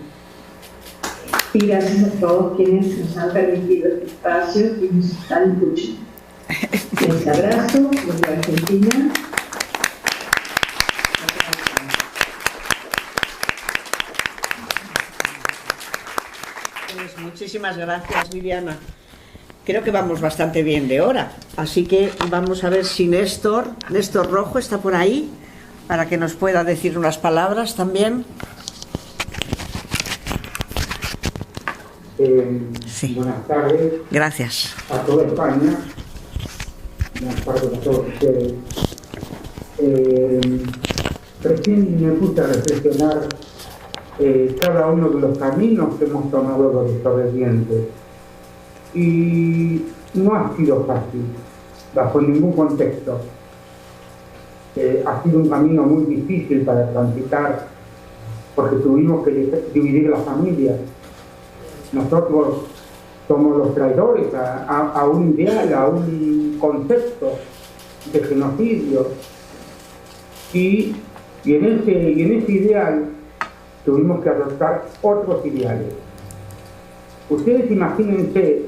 Y gracias a todos quienes nos han permitido este espacio y nos están escuchando. Les abrazo desde Argentina. Muchísimas gracias, Viviana. Creo que vamos bastante bien de hora, así que vamos a ver si Néstor Rojo está por ahí, para que nos pueda decir unas palabras también. Sí. Buenas tardes. Gracias. A toda España. Buenas tardes a todos ustedes. Recién me puse a reflexionar cada uno de los caminos que hemos tomado los desobedientes, y no ha sido fácil bajo ningún contexto. Ha sido un camino muy difícil para transitar, porque tuvimos que dividir la familia. Nosotros somos los traidores a un ideal, a un concepto de genocidio, y en ese ideal tuvimos que adoptar otros ideales. Ustedes imagínense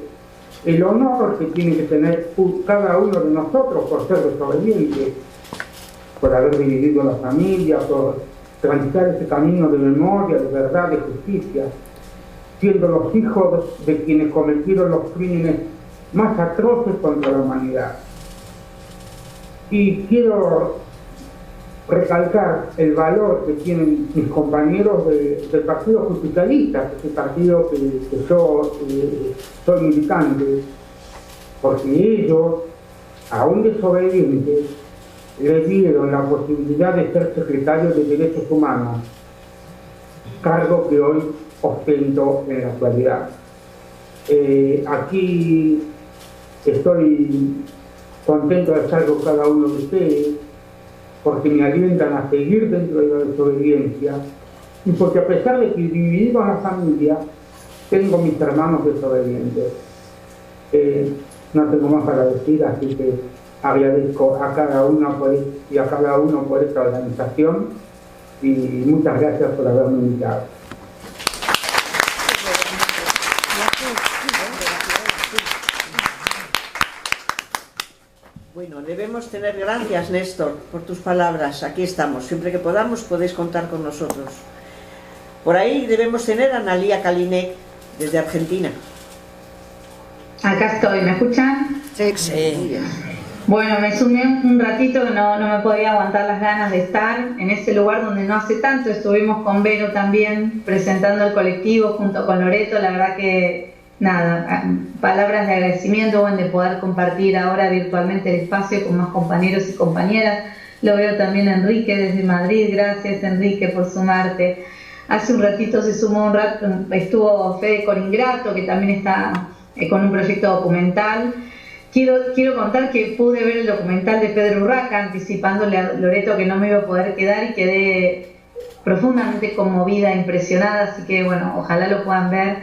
el honor que tiene que tener cada uno de nosotros por ser desobedientes, por haber dividido la familia, por transitar ese camino de memoria, de verdad, de justicia, siendo los hijos de quienes cometieron los crímenes más atroces contra la humanidad. Y quiero recalcar el valor que tienen mis compañeros del Partido Justicialista, ese partido que yo soy militante, porque ellos, aún desobedientes, le dieron la posibilidad de ser secretario de Derechos Humanos, cargo que hoy ostento en la actualidad. Aquí estoy contento de estar con cada uno de ustedes, porque me alientan a seguir dentro de la desobediencia, y porque a pesar de que dividimos la familia, tengo mis hermanos desobedientes. No tengo más para decir, así que agradezco a cada uno por esta organización, y muchas gracias por haberme invitado. Bueno, debemos tener gracias, Néstor, por tus palabras. Aquí estamos. Siempre que podamos podéis contar con nosotros. Por ahí debemos tener a Analía Kalinek, desde Argentina. Acá estoy, ¿me escuchan? Sí. Bueno, me sumé un ratito, no me podía aguantar las ganas de estar en ese lugar donde no hace tanto estuvimos con Vero también presentando el colectivo junto con Loreto. La verdad que nada, palabras de agradecimiento, bueno, de poder compartir ahora virtualmente el espacio con más compañeros y compañeras. Lo veo también a Enrique desde Madrid, gracias Enrique por sumarte. Hace un ratito se sumó estuvo Fede Coringrato, que también está con un proyecto documental. Quiero contar que pude ver el documental de Pedro Urraca, anticipándole a Loreto que no me iba a poder quedar, y quedé profundamente conmovida, impresionada, así que bueno, ojalá lo puedan ver,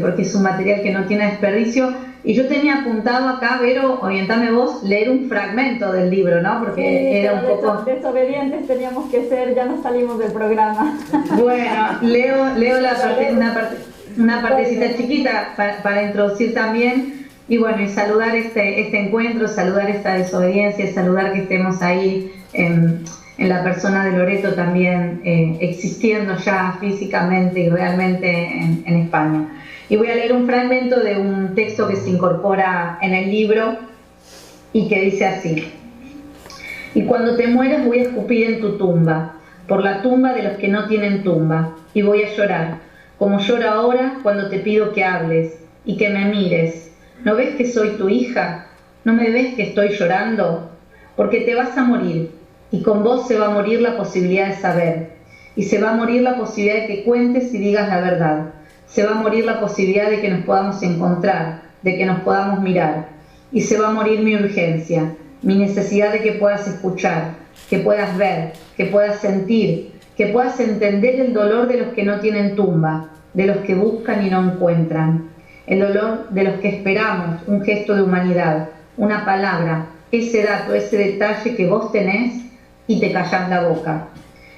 porque es un material que no tiene desperdicio. Y yo tenía apuntado acá, Vero, orientame vos, leer un fragmento del libro, ¿no? Porque sí, era un poco... Desobedientes teníamos que ser, ya nos salimos del programa. Bueno, leo una partecita chiquita para introducir también. Y bueno, y saludar este encuentro, saludar esta desobediencia, saludar que estemos ahí en la persona de Loreto también existiendo ya físicamente y realmente en España. Y voy a leer un fragmento de un texto que se incorpora en el libro y que dice así: y cuando te mueras voy a escupir en tu tumba, por la tumba de los que no tienen tumba, y voy a llorar, como lloro ahora cuando te pido que hables y que me mires. ¿No ves que soy tu hija? ¿No me ves que estoy llorando? Porque te vas a morir, y con vos se va a morir la posibilidad de saber, y se va a morir la posibilidad de que cuentes y digas la verdad, se va a morir la posibilidad de que nos podamos encontrar, de que nos podamos mirar, y se va a morir mi urgencia, mi necesidad de que puedas escuchar, que puedas ver, que puedas sentir, que puedas entender el dolor de los que no tienen tumba, de los que buscan y no encuentran. El dolor de los que esperamos un gesto de humanidad, una palabra, ese dato, ese detalle que vos tenés y te callás la boca.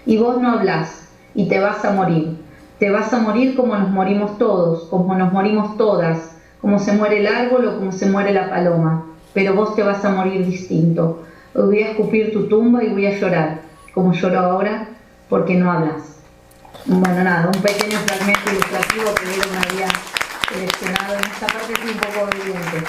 Y vos no hablás y te vas a morir. Te vas a morir como nos morimos todos, como nos morimos todas, como se muere el árbol o como se muere la paloma. Pero vos te vas a morir distinto. Hoy voy a escupir tu tumba y voy a llorar, como lloro ahora, porque no hablas. Bueno, nada, un pequeño fragmento ilustrativo que Vero me había seleccionado en esta parte, es un poco evidente.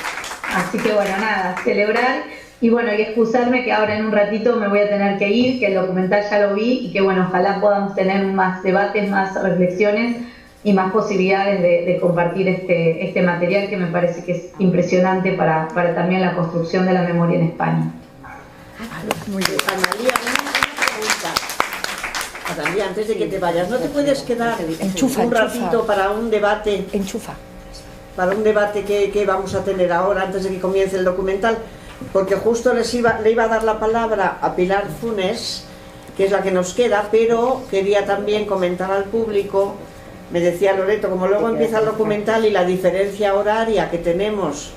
Así que bueno, nada, celebrar y bueno, y excusarme que ahora en un ratito me voy a tener que ir, que el documental ya lo vi y que bueno, ojalá podamos tener más debates, más reflexiones y más posibilidades de compartir este material que me parece que es impresionante para también la construcción de la memoria en España. Muy bien. Analía, una pregunta. Analía, antes de que te vayas, ¿no te puedes quedar un ratito para un debate? Para un debate que vamos a tener ahora, antes de que comience el documental, porque justo le iba a dar la palabra a Pilar Funes, que es la que nos queda, pero quería también comentar al público, me decía Loreto, como luego empieza el documental y la diferencia horaria que tenemos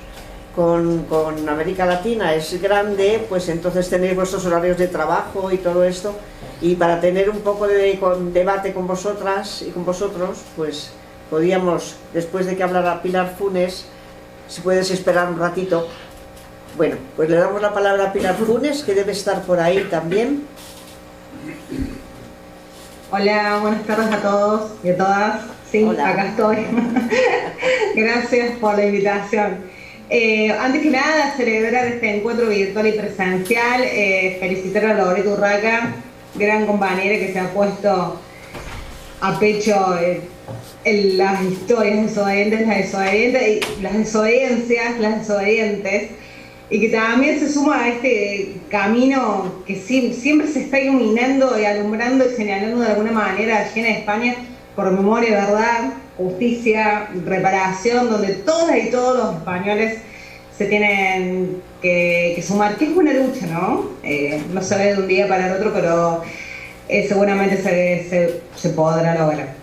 con América Latina es grande, pues entonces tenéis vuestros horarios de trabajo y todo esto, y para tener un poco de debate con vosotras y con vosotros, pues podíamos, después de que hablara Pilar Funes, si puedes esperar un ratito. Bueno, pues le damos la palabra a Pilar Funes, que debe estar por ahí también. Hola, buenas tardes a todos y a todas. Sí, hola. Acá estoy. Gracias por la invitación. Antes que nada, celebrar este encuentro virtual y presencial, felicitar a Loreto Urraca, gran compañera que se ha puesto a pecho en las historias desobedientes, las desobedientes, y que también se suma a este camino que siempre se está iluminando y alumbrando y señalando de alguna manera allí en España por memoria, verdad, justicia, reparación, donde todas y todos los españoles se tienen que sumar, que es una lucha, ¿no? No se ve de un día para el otro, pero seguramente se podrá lograr.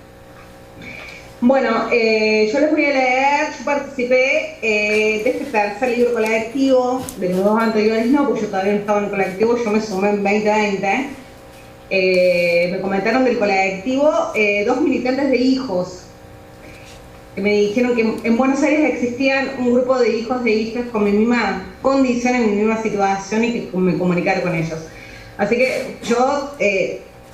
Bueno, yo les voy a leer, yo participé de este tercer libro colectivo, de los dos anteriores no, porque yo todavía no estaba en el colectivo, yo me sumé en 2020. Me comentaron del colectivo dos militantes de hijos, que me dijeron que en Buenos Aires existían un grupo de hijos de hijas con mi misma condición, en mi misma situación, y que me comunicaron con ellos. Así que yo,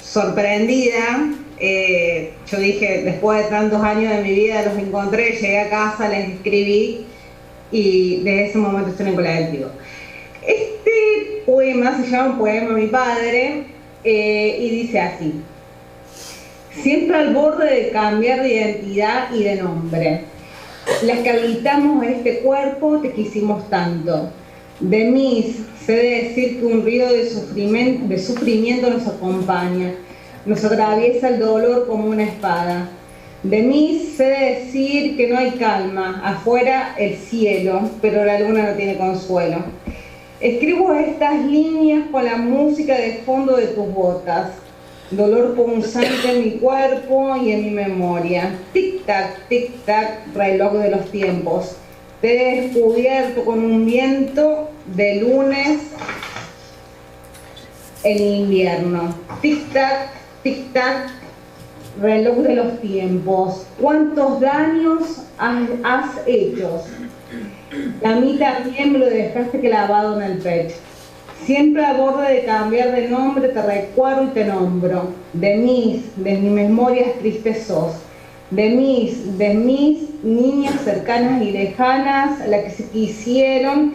sorprendida, yo dije, después de tantos años de mi vida los encontré, llegué a casa, les escribí y desde ese momento estoy en el colectivo. Este poema se llama Poema a mi padre y dice así: siempre al borde de cambiar de identidad y de nombre, las que habitamos este cuerpo te quisimos tanto. De mí sé decir que un río de sufrimiento nos acompaña, nos atraviesa el dolor como una espada. De mí sé decir que no hay calma, afuera el cielo, pero la luna no tiene consuelo. Escribo estas líneas con la música de fondo de tus botas, dolor punzante en mi cuerpo y en mi memoria. Tic-tac, reloj de los tiempos. Te he descubierto con un viento de lunes en invierno. Tic-tac, reloj de los tiempos. ¿Cuántos daños has hecho? A mí también me lo dejaste clavado en el pecho. Siempre a borde de cambiar de nombre te recuerdo y te nombro. De mis memorias tristes sos. De mis niñas cercanas y lejanas, las que se quisieron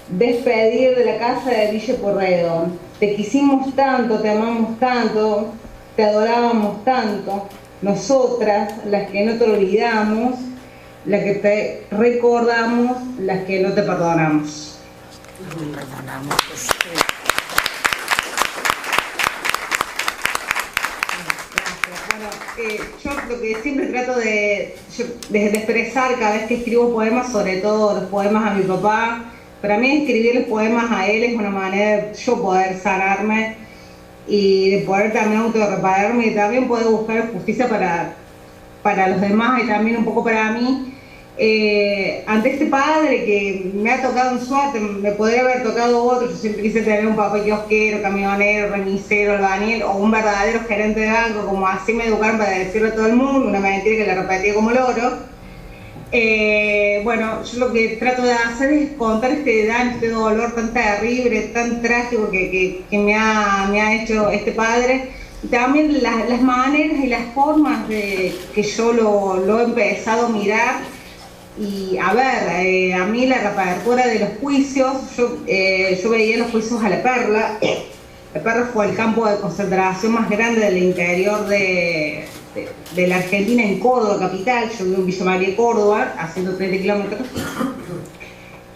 despedir de la casa de Villa Porredón. Te quisimos tanto, te amamos tanto, te adorábamos tanto. Nosotras, las que no te olvidamos, las que te recordamos, las que no te perdonamos. Yo lo que siempre trato de expresar cada vez que escribo poemas, sobre todo los poemas a mi papá, para mí escribir los poemas a él es una manera de yo poder sanarme y de poder también autorrepararme y también poder buscar justicia para los demás y también un poco para mí. Ante este padre que me ha tocado en suerte, me podría haber tocado otro. Yo siempre quise tener un papá kiosquero, camionero, remisero, albañil o un verdadero gerente de banco, como así me educaron para decirle a todo el mundo, una mentira que le repetía como loro. Bueno, yo lo que trato de hacer es contar este daño, este dolor tan terrible, tan trágico que me ha hecho este padre. Y también las maneras y las formas de que yo lo he empezado a mirar. Y a ver, a mí la reapertura de los juicios, yo veía los juicios a La Perla. La Perla fue el campo de concentración más grande del interior de la Argentina, en Córdoba capital. Yo vivo en Villa María, Córdoba, a 130 kilómetros.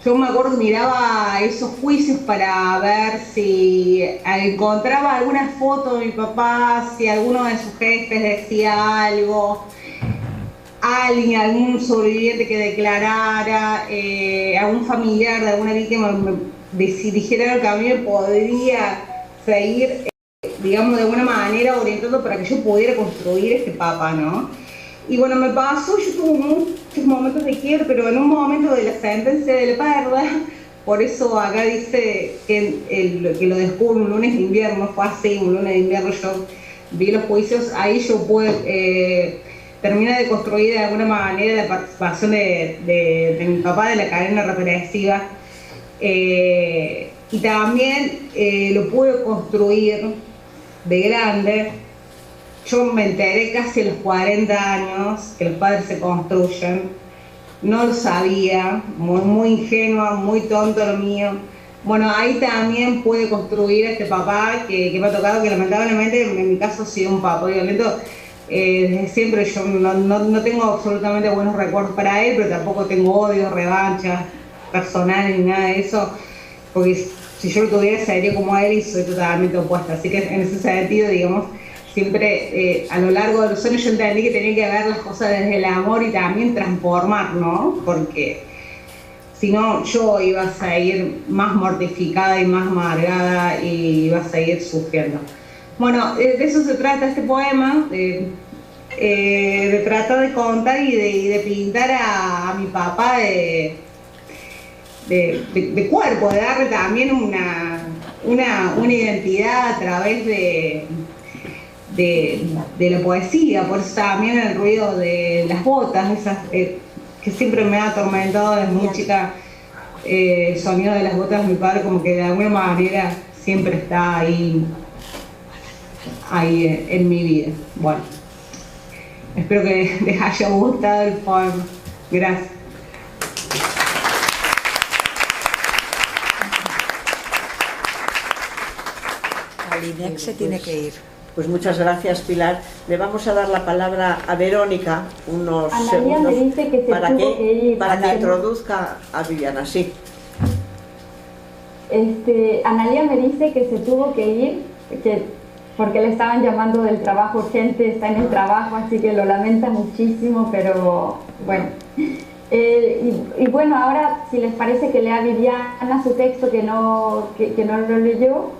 Yo me acuerdo que miraba esos juicios para ver si encontraba alguna foto de mi papá, si alguno de sus jefes decía algo, algún sobreviviente que declarara, algún familiar de alguna víctima si dijera algo que a mí me podría seguir, digamos, de alguna manera orientando para que yo pudiera construir este papá, ¿no? Y bueno, me pasó, yo tuve muchos momentos de quiebre, pero en un momento de la sentencia de La Perla, por eso acá dice que lo descubro un lunes de invierno, fue así, un lunes de invierno yo vi los juicios, ahí yo pude terminar de construir de alguna manera la participación de mi papá de la cadena represiva, y también lo pude construir de grande. Yo me enteré casi a los 40 años que los padres se construyen, no lo sabía, muy ingenua, muy tonto lo mío. Bueno, ahí también pude construir a este papá que me ha tocado, que lamentablemente en mi caso ha sido un papá violento. Desde siempre yo no tengo absolutamente buenos recuerdos para él, pero tampoco tengo odio, revanchas personales ni nada de eso, porque si yo lo tuviera sería como él y soy totalmente opuesta. Así que en ese sentido, digamos, siempre a lo largo de los años yo entendí que tenía que ver las cosas desde el amor y también transformar, ¿no? Porque si no yo iba a seguir más mortificada y más amargada y iba a seguir sufriendo. Bueno, de eso se trata este poema, de tratar de contar y de pintar a mi papá de cuerpo, de darle también una identidad a través de la poesía. Por eso también el ruido de las botas, esas que siempre me ha atormentado desde muy chica, el sonido de las botas de mi padre, como que de alguna manera siempre está ahí ahí en mi vida. Bueno, espero que les haya gustado el poema. Gracias. Alinex se tiene que ir. Pues muchas gracias, Pilar. Le vamos a dar la palabra a Verónica unos Analia segundos me dice que se para tuvo que ir. para que introduzca a Viviana. Sí. Analia me dice que se tuvo que ir porque le estaban llamando del trabajo urgente, está en el trabajo, así que lo lamenta muchísimo, pero bueno. Y bueno, ahora si les parece que lea Viviana su texto que no lo leyó,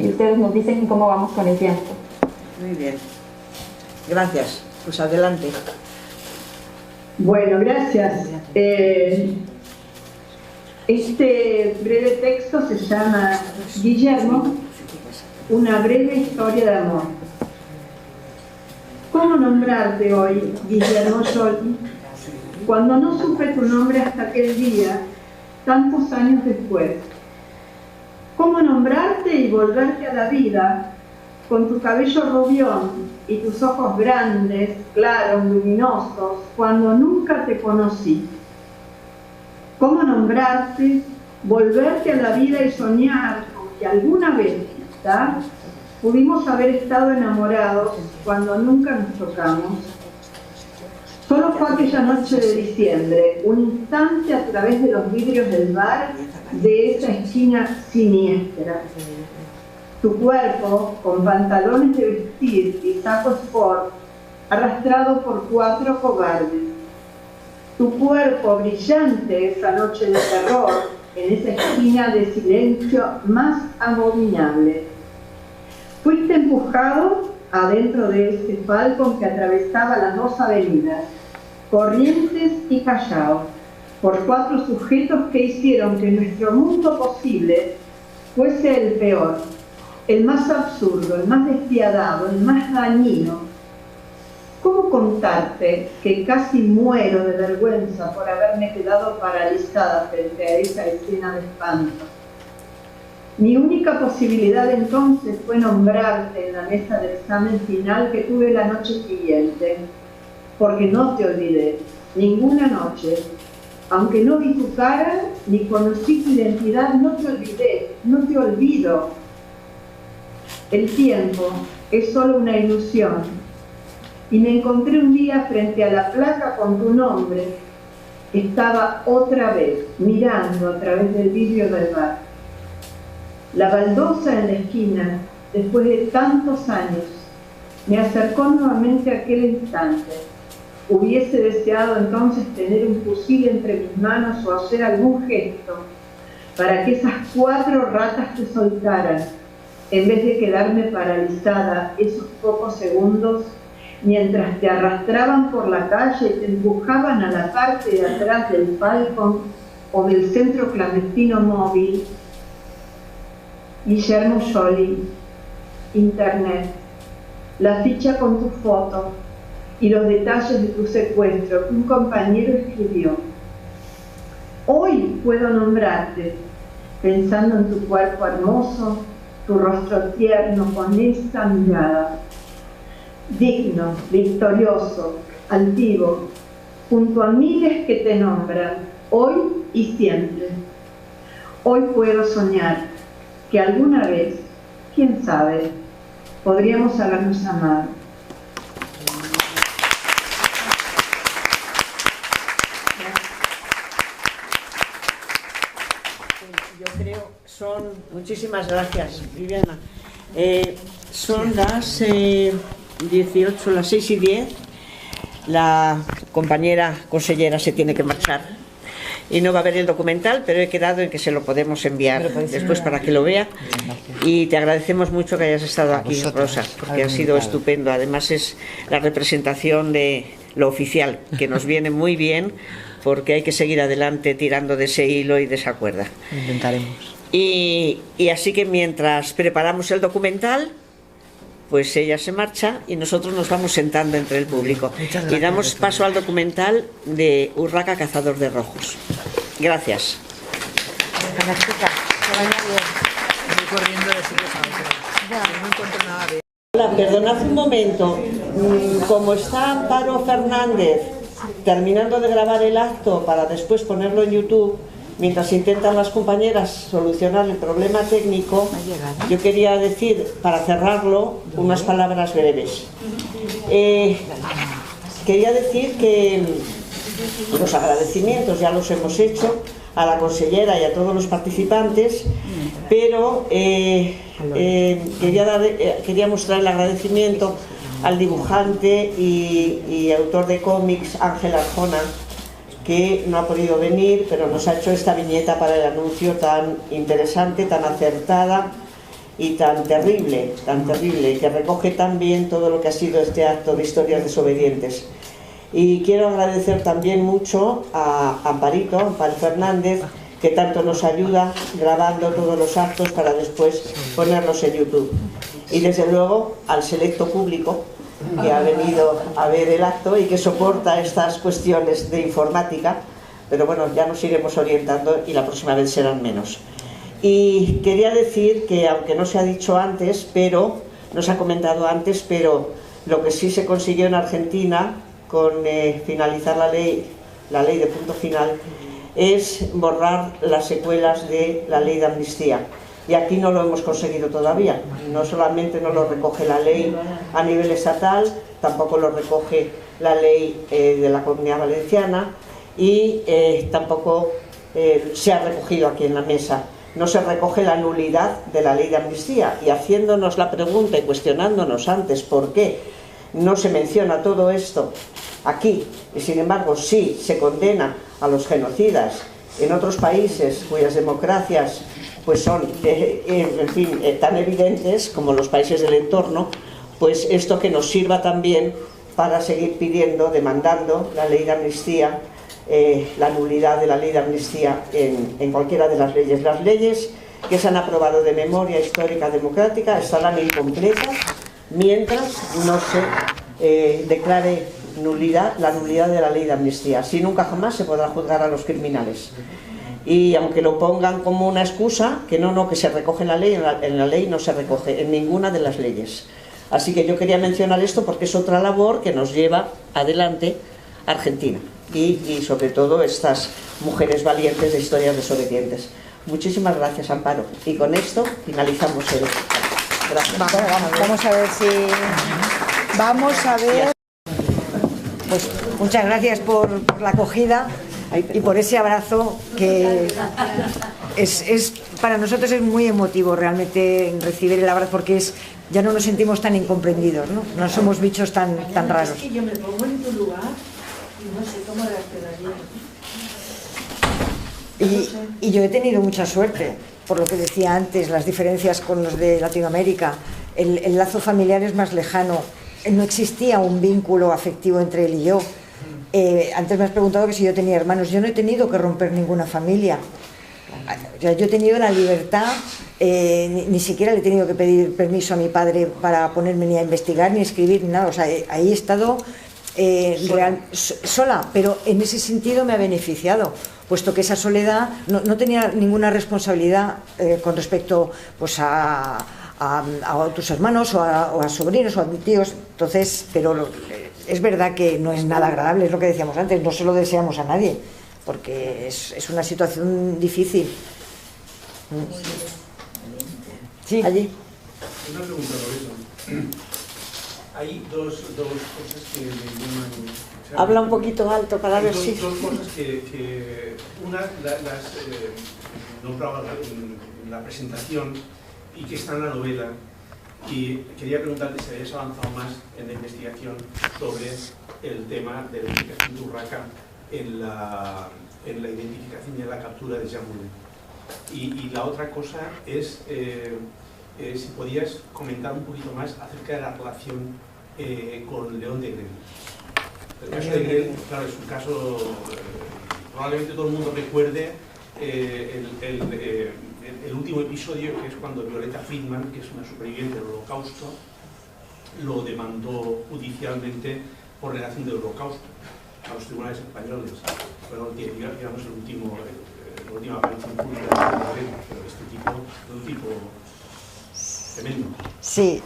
y ustedes nos dicen cómo vamos con el tiempo. Muy bien. Gracias. Pues adelante. Bueno, gracias. Este breve texto se llama Guillermo, una breve historia de amor. ¿Cómo nombrarte hoy, Guillermo Scioli, cuando no supe tu nombre hasta aquel día, tantos años después? ¿Cómo nombrarte y volverte a la vida con tu cabello rubión y tus ojos grandes, claros, luminosos, cuando nunca te conocí? ¿Cómo nombrarte, volverte a la vida y soñar con que alguna vez, quizá, pudimos haber estado enamorados cuando nunca nos tocamos? Solo fue aquella noche de diciembre, un instante a través de los vidrios del bar de esa esquina siniestra. Tu cuerpo, con pantalones de vestir y saco sport, arrastrado por 4 cobardes. Tu cuerpo brillante esa noche de terror, en esa esquina de silencio más abominable. Fuiste empujado adentro de ese Falcon que atravesaba las 2 avenidas, Corrientes y Callao, por 4 sujetos que hicieron que nuestro mundo posible fuese el peor, el más absurdo, el más despiadado, el más dañino. ¿Cómo contarte que casi muero de vergüenza por haberme quedado paralizada frente a esa escena de espanto? Mi única posibilidad entonces fue nombrarte en la mesa del examen final que tuve la noche siguiente, porque no te olvidé, ninguna noche. Aunque no vi tu cara ni conocí tu identidad, no te olvidé, no te olvido. El tiempo es solo una ilusión. Y me encontré un día frente a la placa con tu nombre. Estaba otra vez mirando a través del vidrio del bar. La baldosa en la esquina, después de tantos años, me acercó nuevamente a aquel instante. Hubiese deseado entonces tener un fusil entre mis manos o hacer algún gesto para que esas 4 ratas te soltaran, en vez de quedarme paralizada esos pocos segundos mientras te arrastraban por la calle y te empujaban a la parte de atrás del Falcon o del centro clandestino móvil. Guillermo Scioli, Internet, la ficha con tu foto y los detalles de tu secuestro que un compañero escribió. Hoy puedo nombrarte, pensando en tu cuerpo hermoso, tu rostro tierno con esa mirada. Digno, victorioso, altivo, junto a miles que te nombran, hoy y siempre. Hoy puedo soñar que alguna vez, quién sabe, podríamos habernos amado. Yo creo, muchísimas gracias, Viviana. Son las 18, las 6:10. La compañera consellera se tiene que marchar y no va a ver el documental, pero he quedado en que se lo podemos enviar después para que lo vea. Y te agradecemos mucho que hayas estado aquí, Rosa, porque ha sido estupendo. Además es la representación de lo oficial, que nos viene muy bien, porque hay que seguir adelante tirando de ese hilo y de esa cuerda. Intentaremos. Y así que mientras preparamos el documental, pues ella se marcha y nosotros nos vamos sentando entre el público. Y damos paso al documental de Urraca, Cazador de Rojos. Gracias. corriendo de sitios a otros. No encuentro nada de... Hola, perdonad un momento. Como está Amparo Fernández terminando de grabar el acto para después ponerlo en YouTube, mientras intentan las compañeras solucionar el problema técnico, yo quería decir, para cerrarlo, unas palabras breves. Quería decir que los agradecimientos ya los hemos hecho a la consellera y a todos los participantes, pero quería mostrar el agradecimiento al dibujante y autor de cómics Ángel Arjona, que no ha podido venir, pero nos ha hecho esta viñeta para el anuncio tan interesante, tan acertada y tan terrible, que recoge tan bien todo lo que ha sido este acto de Historias Desobedientes. Y quiero agradecer también mucho a Amparo Fernández, que tanto nos ayuda grabando todos los actos para después ponerlos en YouTube. Y desde luego al selecto público que ha venido a ver el acto y que soporta estas cuestiones de informática, pero bueno, ya nos iremos orientando y la próxima vez serán menos. Y quería decir que, aunque no se ha dicho antes, pero no se ha comentado antes, pero lo que sí se consiguió en Argentina con finalizar la ley de punto final, es borrar las secuelas de la ley de amnistía. Y aquí no lo hemos conseguido todavía. No solamente no lo recoge la ley a nivel estatal, tampoco lo recoge la ley de la Comunidad Valenciana y tampoco se ha recogido aquí en la mesa. No se recoge la nulidad de la ley de amnistía. Y haciéndonos la pregunta y cuestionándonos antes por qué no se menciona todo esto aquí, y sin embargo sí se condena a los genocidas en otros países cuyas democracias pues son, en fin, tan evidentes como los países del entorno, pues esto que nos sirva también para seguir pidiendo, demandando la ley de amnistía, la nulidad de la ley de amnistía en cualquiera de las leyes. Las leyes que se han aprobado de memoria histórica democrática estarán incompletas mientras no se declare la nulidad de la ley de amnistía. Así nunca jamás se podrá juzgar a los criminales. Y aunque lo pongan como una excusa, que que se recoge en la ley, en la ley no se recoge en ninguna de las leyes. Así que yo quería mencionar esto porque es otra labor que nos lleva adelante Argentina y sobre todo estas mujeres valientes de Historias Desobedientes. Muchísimas gracias, Amparo. Y con esto finalizamos el... Gracias. Vamos a ver si... Vamos a ver... Pues muchas gracias por la acogida y por ese abrazo que para nosotros es muy emotivo realmente recibir el abrazo, porque ya no nos sentimos tan incomprendidos, no somos bichos tan raros. Es que yo me pongo en tu lugar y no sé cómo reaccionaría. Y yo he tenido mucha suerte, por lo que decía antes, las diferencias con los de Latinoamérica, el lazo familiar es más lejano. No existía un vínculo afectivo entre él y yo. Antes me has preguntado que si yo tenía hermanos. Yo no he tenido que romper ninguna familia. O sea, yo he tenido la libertad, ni siquiera le he tenido que pedir permiso a mi padre para ponerme ni a investigar, ni a escribir, ni nada. O sea, ahí he estado sola, pero en ese sentido me ha beneficiado, puesto que esa soledad no tenía ninguna responsabilidad con respecto pues a tus hermanos o a sobrinos o a tíos. Entonces, pero es verdad que no es nada agradable, es lo que decíamos antes, no se lo deseamos a nadie, porque es una situación difícil. Sí, allí. Una pregunta por eso. Hay dos cosas que me llaman... O sea, habla un poquito alto para ver si... Dos cosas que una las nombraba en la presentación y que está en la novela, y quería preguntarte si habías avanzado más en la investigación sobre el tema de la identificación de Urraca en la identificación y en la captura de Jean Monnet. Y la otra cosa es si podías comentar un poquito más acerca de la relación con León de Grel. El caso de Grel, claro, es un caso, probablemente todo el mundo recuerde el último episodio, que es cuando Violeta Friedman, que es una superviviente del Holocausto, lo demandó judicialmente por negación del Holocausto a los tribunales españoles. Bueno, digamos la última aparición pública de Grel, pero este tipo tremendo. Sí.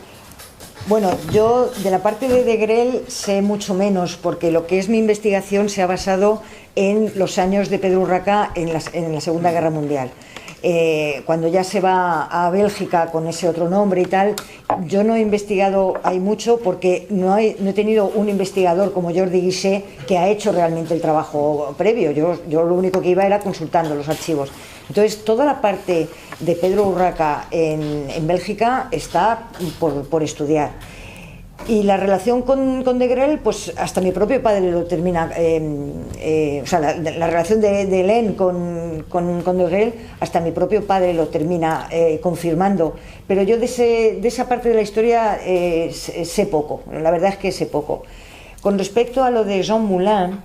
Bueno, yo de la parte de Degrelle sé mucho menos, porque lo que es mi investigación se ha basado en los años de Pedro Urraca en la Segunda Guerra Mundial. Cuando ya se va a Bélgica con ese otro nombre y tal, yo no he investigado ahí mucho porque no he tenido un investigador como Jordi Guixé que ha hecho realmente el trabajo previo. Yo lo único que iba era consultando los archivos. Entonces, toda la parte de Pedro Urraca en Bélgica está por estudiar. Y la relación con Degrelle, pues hasta mi propio padre lo termina, o sea, la relación de Hélène con Degrelle, hasta mi propio padre lo termina confirmando. Pero yo de esa parte de la historia sé poco, la verdad es que sé poco. Con respecto a lo de Jean Moulin,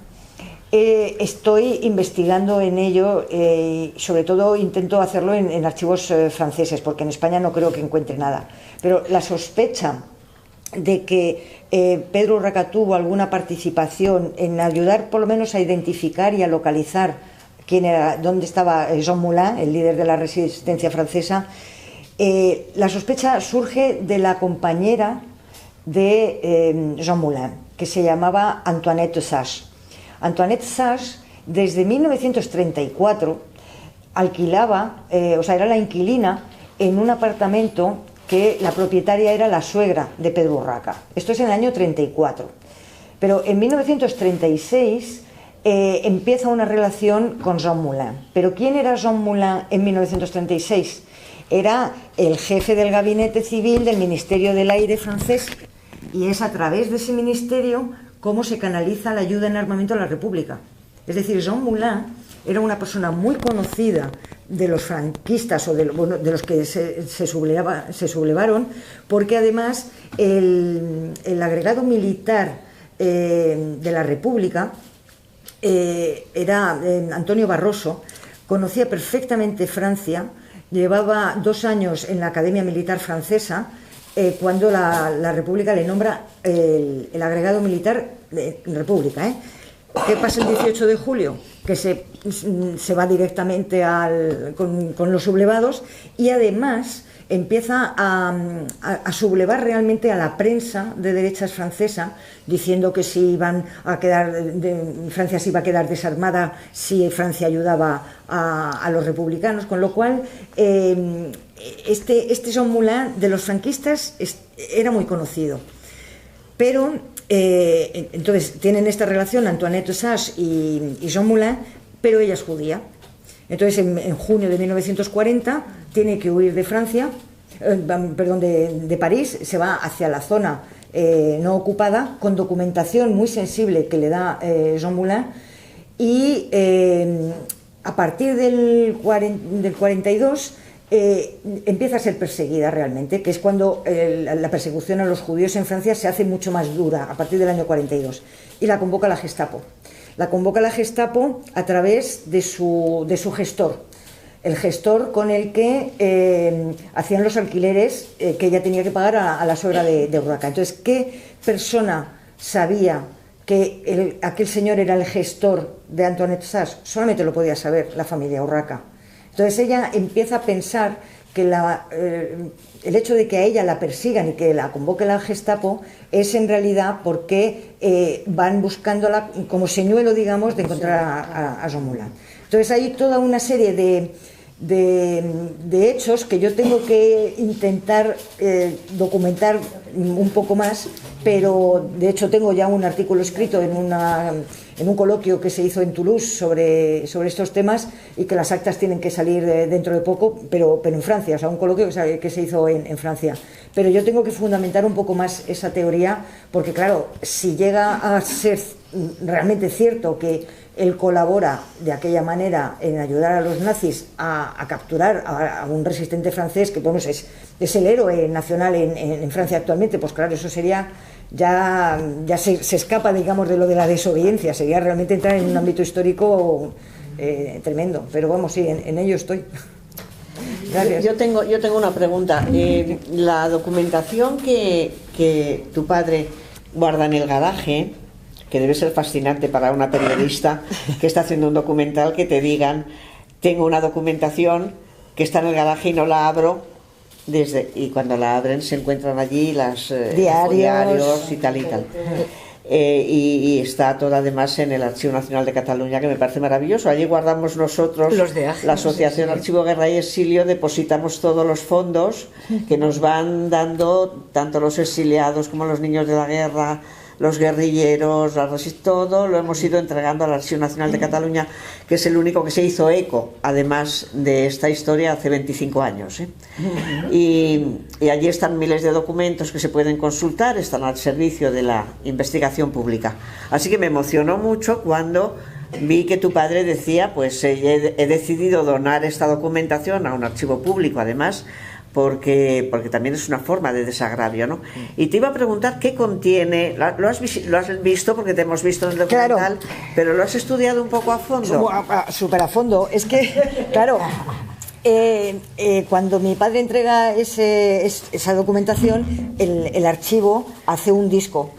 estoy investigando en ello, sobre todo intento hacerlo en archivos franceses, porque en España no creo que encuentre nada. Pero la sospecha de que Pedro Urraca tuvo alguna participación en ayudar por lo menos a identificar y a localizar dónde estaba Jean Moulin, el líder de la resistencia francesa, la sospecha surge de la compañera de Jean Moulin, que se llamaba Antoinette Sage. Antoinette Sage, desde 1934, alquilaba, o sea, era la inquilina en un apartamento que la propietaria era la suegra de Pedro Urraca. Esto es en el año 34. Pero en 1936 empieza una relación con Jean Moulin. ¿Pero quién era Jean Moulin en 1936? Era el jefe del gabinete civil del Ministerio del Aire francés, y es a través de ese ministerio cómo se canaliza la ayuda en armamento a la República. Es decir, Jean Moulin era una persona muy conocida de los franquistas o de los que se sublevaron, porque además el agregado militar de la República era Antonio Barroso, conocía perfectamente Francia, llevaba 2 años en la Academia Militar Francesa, cuando la República le nombra el agregado militar de República. ¿Qué pasa el 18 de julio? Que se va directamente con los sublevados, y además empieza a sublevar realmente a la prensa de derechas francesa, diciendo que Francia se iba a quedar desarmada si Francia ayudaba a los republicanos, con lo cual este Jean Moulin de los franquistas era muy conocido. Pero entonces tienen esta relación Antoinette Sage y Jean Moulin, pero ella es judía. Entonces en junio de 1940 tiene que huir de Francia, de París, se va hacia la zona no ocupada, con documentación muy sensible que le da Jean Moulin, y a partir del 42 empieza a ser perseguida realmente, que es cuando la persecución a los judíos en Francia se hace mucho más dura, a partir del año 42, y la convoca la Gestapo. La convoca la Gestapo a través de su gestor, el gestor con el que hacían los alquileres que ella tenía que pagar a la suegra de Urraca. Entonces, ¿qué persona sabía que aquel señor era el gestor de Antoinette Sage? Solamente lo podía saber la familia Urraca. Entonces ella empieza a pensar que el hecho de que a ella la persigan y que la convoque la Gestapo es en realidad porque van buscándola como señuelo, digamos, de encontrar a Jean Moulin. Entonces hay toda una serie de hechos que yo tengo que intentar documentar un poco más, pero de hecho tengo ya un artículo escrito en un coloquio que se hizo en Toulouse sobre estos temas, y que las actas tienen que salir dentro de poco, pero en Francia, o sea, un coloquio que se hizo en Francia. Pero yo tengo que fundamentar un poco más esa teoría, porque claro, si llega a ser realmente cierto que él colabora de aquella manera en ayudar a los nazis a capturar a un resistente francés, que bueno, es el héroe nacional en Francia actualmente, pues claro, eso sería ya se escapa, digamos, de lo de la desobediencia, sería realmente entrar en un ámbito histórico tremendo. Pero vamos, sí, en ello estoy. Gracias. Yo tengo una pregunta. La documentación que tu padre guarda en el garaje, que debe ser fascinante para una periodista que está haciendo un documental, que te digan: tengo una documentación que está en el garaje y no la abro y cuando la abren se encuentran allí los diarios y tal y tal. Y está todo además en el Archivo Nacional de Cataluña, que me parece maravilloso. Allí guardamos nosotros, la Asociación Archivo Guerra y Exilio, depositamos todos los fondos que nos van dando tanto los exiliados como los niños de la guerra, los guerrilleros, todo lo hemos ido entregando al Archivo Nacional de Cataluña, que es el único que se hizo eco, además de esta historia, hace 25 años. Y allí están miles de documentos que se pueden consultar, están al servicio de la investigación pública. Así que me emocionó mucho cuando vi que tu padre decía, pues he decidido donar esta documentación a un archivo público, además, porque también es una forma de desagravio, ¿no? Y te iba a preguntar qué contiene, lo has visto porque te hemos visto en el documental, claro, pero lo has estudiado un poco a fondo. Súper a fondo, es que, claro, cuando mi padre entrega esa documentación, el archivo hace un disco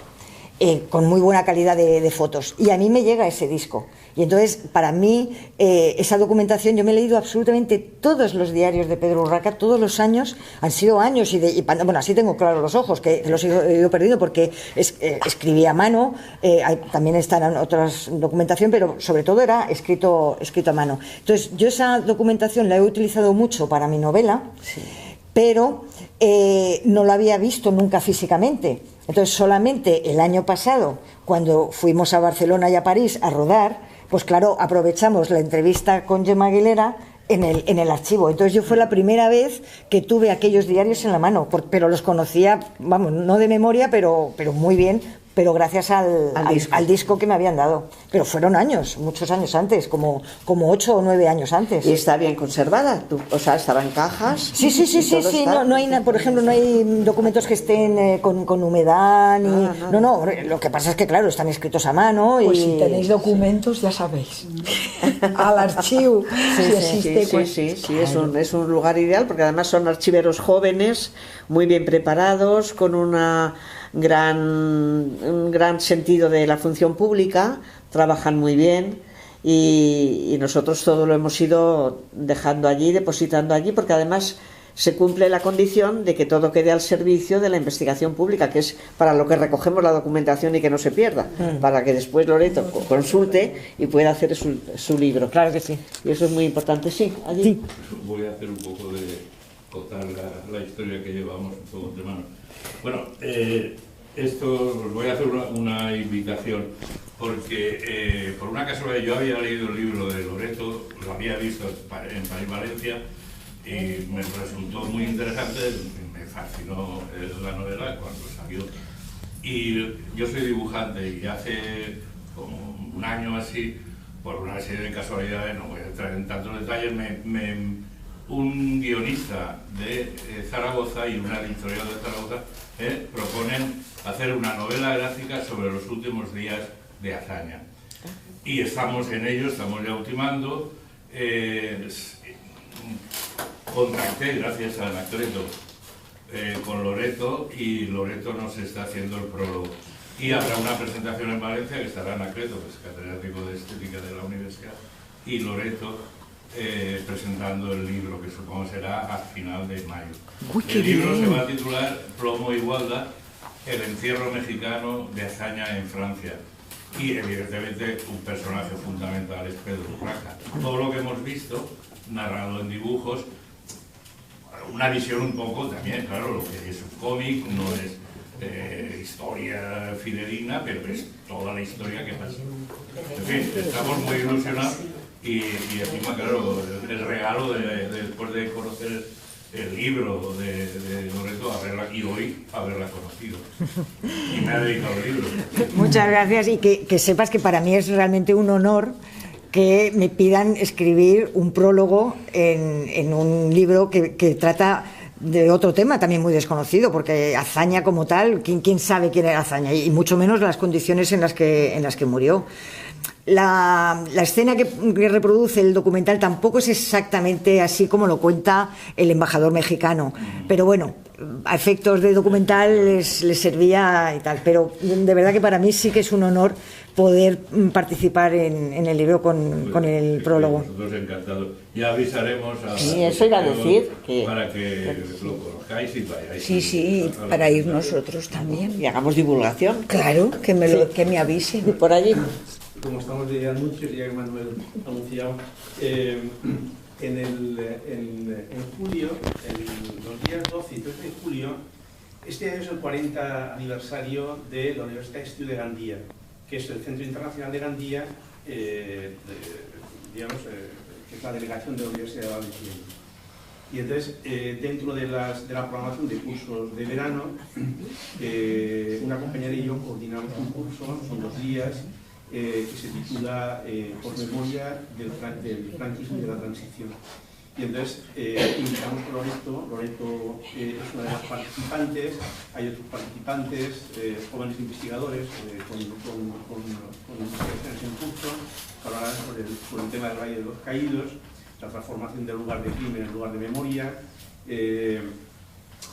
con muy buena calidad de fotos, y a mí me llega ese disco. Y entonces, para mí, esa documentación, yo me he leído absolutamente todos los diarios de Pedro Urraca, todos los años, han sido años, bueno, así tengo claro los ojos, que los he ido perdiendo, porque escribía a mano, también está en otras documentación, pero sobre todo era escrito a mano. Entonces, yo esa documentación la he utilizado mucho para mi novela, sí, pero no la había visto nunca físicamente. Entonces, solamente el año pasado, cuando fuimos a Barcelona y a París a rodar, pues claro, aprovechamos la entrevista con Gemma Aguilera en el archivo. Entonces fue la primera vez que tuve aquellos diarios en la mano, pero los conocía, vamos, no de memoria, pero muy bien, pero gracias al disco que me habían dado. Pero fueron años, muchos años antes, como 8 o 9 años antes. ¿Y está bien conservada? O sea, ¿estaba en cajas? Sí, no hay, por ejemplo, no hay documentos que estén con humedad, ni... No, lo que pasa es que, claro, están escritos a mano. Pues si tenéis documentos, ya sabéis. Al archivo, si existe. Sí, es un lugar ideal, porque además son archiveros jóvenes, muy bien preparados, con un gran sentido de la función pública, trabajan muy bien, y nosotros todo lo hemos ido dejando allí, depositando allí, porque además se cumple la condición de que todo quede al servicio de la investigación pública, que es para lo que recogemos la documentación y que no se pierda, para que después Loreto consulte y pueda hacer su libro. Claro que sí. Y eso es muy importante, sí. Allí. Sí. Voy a hacer un poco de contar la historia que llevamos un poco entre manos. Bueno, esto os voy a hacer una invitación, porque por una casualidad yo había leído el libro de Loreto, lo había visto en París, Valencia, y me resultó muy interesante, me fascinó la novela cuando salió. Y yo soy dibujante, y hace como un año así, por una serie de casualidades, no voy a entrar en tantos detalles, un guionista de Zaragoza y una editorial de Zaragoza proponen hacer una novela gráfica sobre los últimos días de Azaña. Y estamos en ello, estamos ya ultimando. Contacté, gracias a Anacleto, con Loreto, y Loreto nos está haciendo el prólogo. Y habrá una presentación en Valencia que estará Anacleto, que es catedrático de Estética de la Universidad, y Loreto presentando el libro, que supongo será a final de mayo. El libro se va a titular Plomo y Gualda, el encierro mexicano de Azaña en Francia. Y evidentemente un personaje fundamental es Pedro Urraca. Todo lo que hemos visto, narrado en dibujos, una visión un poco también, claro, lo que es un cómic, no es historia fidedigna, pero es toda la historia que pasa. En fin, estamos muy ilusionados. Y encima, claro, el regalo después de conocer el libro de Loreto y hoy haberla conocido. Y me ha dedicado el libro. Muchas gracias, y que sepas que para mí es realmente un honor que me pidan escribir un prólogo en un libro que trata de otro tema también muy desconocido, porque Azaña como tal, ¿quién sabe quién era Azaña? Y mucho menos las condiciones en las que murió. la escena que reproduce el documental tampoco es exactamente así como lo cuenta el embajador mexicano, pero bueno, a efectos de documental les servía y tal, pero de verdad que para mí sí que es un honor poder participar en el libro con el prólogo. Nosotros encantados. Ya avisaremos a... Sí, eso iba a decir. Para que lo conozcáis y vayáis. Sí, para ir nosotros también. Y hagamos divulgación. Claro, que me avisen. Por allí. Como estamos de anuncios, ya que Manuel ha anunciado, en julio, los días 12 y 13 de julio, este año es el 40 aniversario de la Universitat d'Estudi de Gandia, que es el Centro Internacional de Gandia, digamos, que es la delegación de la Universidad de Valencia. Y entonces, dentro de la programación de cursos de verano, una compañera y yo coordinamos un curso, son 2 días, que se titula Por memoria del franquismo y de la transición. Y entonces invitamos a Loreto es una de las participantes, hay otros participantes, jóvenes investigadores con investigaciones en curso, que hablarán sobre el tema del Valle de los Caídos, la transformación del lugar de crimen en lugar de memoria,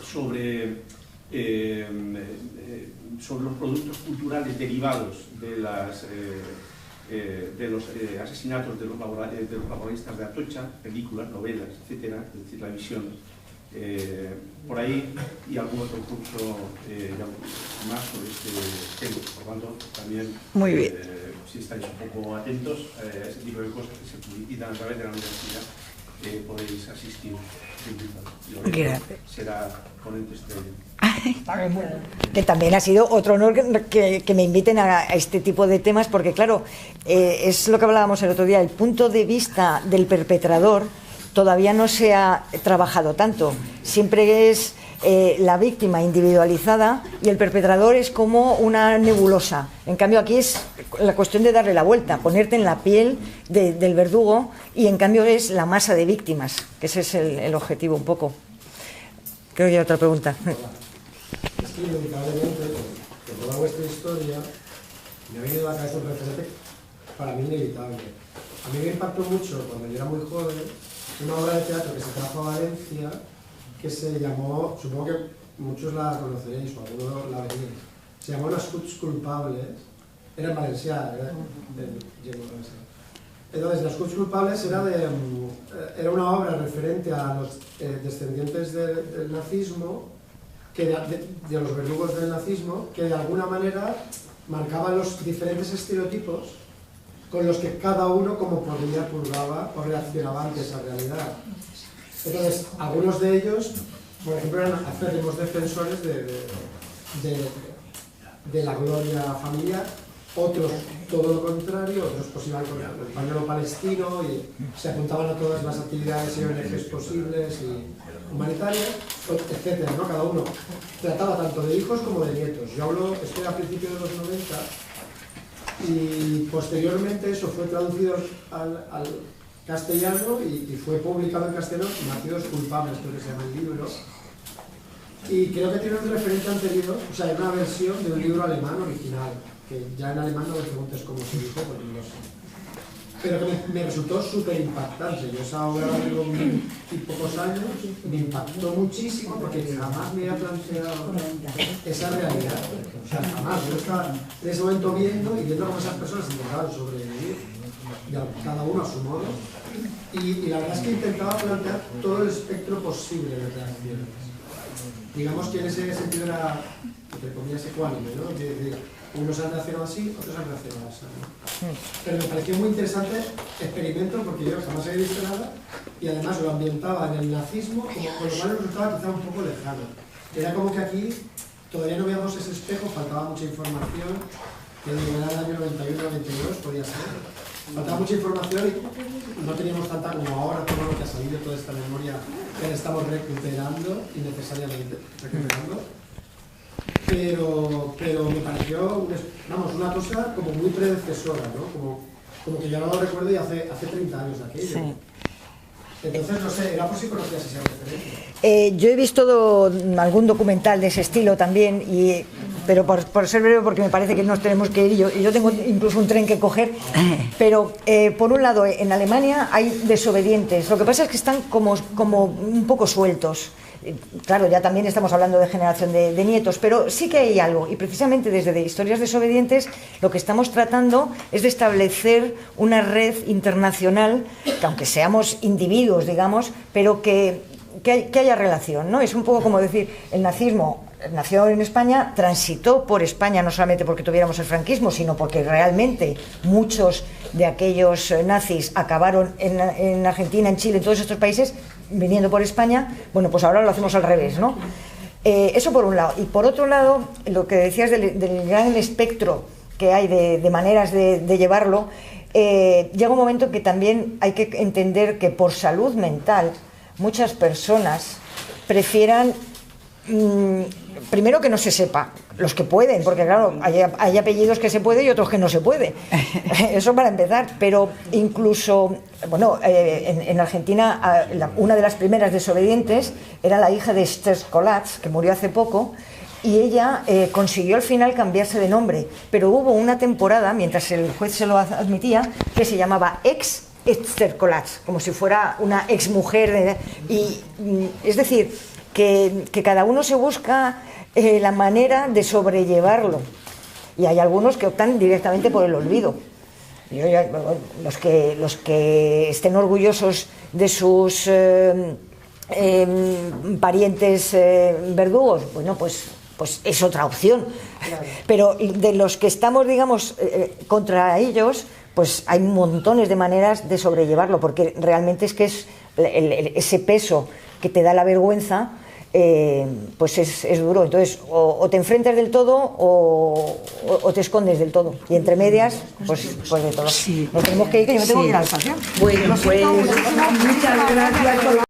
sobre los productos culturales derivados de los asesinatos de los laboralistas de Atocha, películas, novelas, etcétera, es decir, la visión por ahí, y algún otro curso más sobre este tema. Por tanto, también, muy bien. Si estáis un poco atentos a ese tipo de cosas que se publicitan a través de la universidad, podéis asistir. Gracias. Será ponente estrella. Que también ha sido otro honor que me inviten a este tipo de temas, porque claro, es lo que hablábamos el otro día, el punto de vista del perpetrador todavía no se ha trabajado tanto, siempre es la víctima individualizada y el perpetrador es como una nebulosa. En cambio aquí es la cuestión de darle la vuelta, ponerte en la piel del verdugo, y en cambio es la masa de víctimas, que ese es el objetivo un poco. Creo que hay otra pregunta. Es que inevitablemente, con toda vuestra historia, me ha venido a la cabeza un referente para mí inevitable. A mí me impactó mucho cuando yo era muy joven una obra de teatro que se trajo a Valencia, que se llamó, supongo que muchos la conoceréis o algunos la veréis, se llamó Las Cuts Culpables, era en valencià, entonces Las Cuts Culpables era una obra referente a los descendientes del nazismo, de los verdugos del nazismo, que de alguna manera marcaban los diferentes estereotipos con los que cada uno, como podía, purgaba o reaccionaba ante esa realidad. Entonces, algunos de ellos, por ejemplo, eran acérrimos defensores de la gloria familiar, otros todo lo contrario, otros pues iban con el pañuelo palestino y se apuntaban a todas las actividades y ONGs posibles y humanitarias, etcétera, ¿no? Cada uno trataba tanto de hijos como de nietos. Yo estoy a principios de los 90 y posteriormente eso fue traducido al castellano y fue publicado en castellano, Nacidos Culpables, creo que se llama el libro, y creo que tiene un referente anterior, o sea, una versión de un libro alemán original, que ya en alemán no me preguntes cómo se dijo, porque no lo sé, pero que me resultó súper impactante. Yo esa obra la tengo pocos años, me impactó muchísimo porque jamás me había planteado esa realidad, o sea, jamás. Yo estaba en ese momento viendo cómo esas personas intentaban sobrevivir, cada uno a su modo, y la verdad es que intentaba plantear todo el espectro posible de reacciones. Digamos que en ese sentido era, entre comillas, ecuánime, ¿no? Unos han reaccionado así, otros han reaccionado así, ¿no? Pero me pareció muy interesante el experimento porque yo jamás había visto nada y además lo ambientaba en el nazismo, con lo cual resultaba quizá un poco lejano. Era como que aquí todavía no veíamos ese espejo, faltaba mucha información, que era el año 91-92, podía ser. Faltaba mucha información y no teníamos tanta como ahora, todo lo que ha salido, toda esta memoria que la estamos recuperando y necesariamente recuperando. Pero me pareció, una cosa como muy predecesora, ¿no? Como que yo no lo recuerdo y hace 30 años de aquello. Sí. Entonces, no sé, era por si conocías esa referencia. Yo he visto algún documental de ese estilo también y pero por ser breve, porque me parece que nos tenemos que ir, y yo tengo incluso un tren que coger, pero por un lado, en Alemania hay desobedientes, lo que pasa es que están como un poco sueltos. Claro, ya también estamos hablando de generación de nietos, pero sí que hay algo, y precisamente desde Historias Desobedientes lo que estamos tratando es de establecer una red internacional, que aunque seamos individuos, digamos, pero que haya relación, ¿no? Es un poco como decir, el nazismo nació en España, transitó por España no solamente porque tuviéramos el franquismo, sino porque realmente muchos de aquellos nazis acabaron en Argentina, en Chile, en todos estos países, viniendo por España. Bueno, pues ahora lo hacemos al revés, ¿no? Eso por un lado. Y por otro lado, lo que decías del gran espectro que hay de maneras de llevarlo, llega un momento que también hay que entender que por salud mental muchas personas prefieran primero que no se sepa, los que pueden, porque claro, hay apellidos que se puede y otros que no se puede. Eso para empezar, pero incluso, bueno, en Argentina una de las primeras desobedientes era la hija de Esther Colatz, que murió hace poco, y ella consiguió al final cambiarse de nombre, pero hubo una temporada, mientras el juez se lo admitía, que se llamaba ex Esther Colatz, como si fuera una ex mujer, y es decir, que cada uno se busca la manera de sobrellevarlo, y hay algunos que optan directamente por el olvido. Los que estén orgullosos de sus parientes verdugos, bueno, pues es otra opción. Claro. Pero de los que estamos, digamos, contra ellos, pues hay montones de maneras de sobrellevarlo, porque realmente es que es ese peso que te da la vergüenza, pues es duro. Entonces, o te enfrentas del todo o te escondes del todo. Y entre medias, pues de todo. Sí. Nos tenemos que ir, que yo me tengo que ir a la estación. Bueno, pues muchas gracias.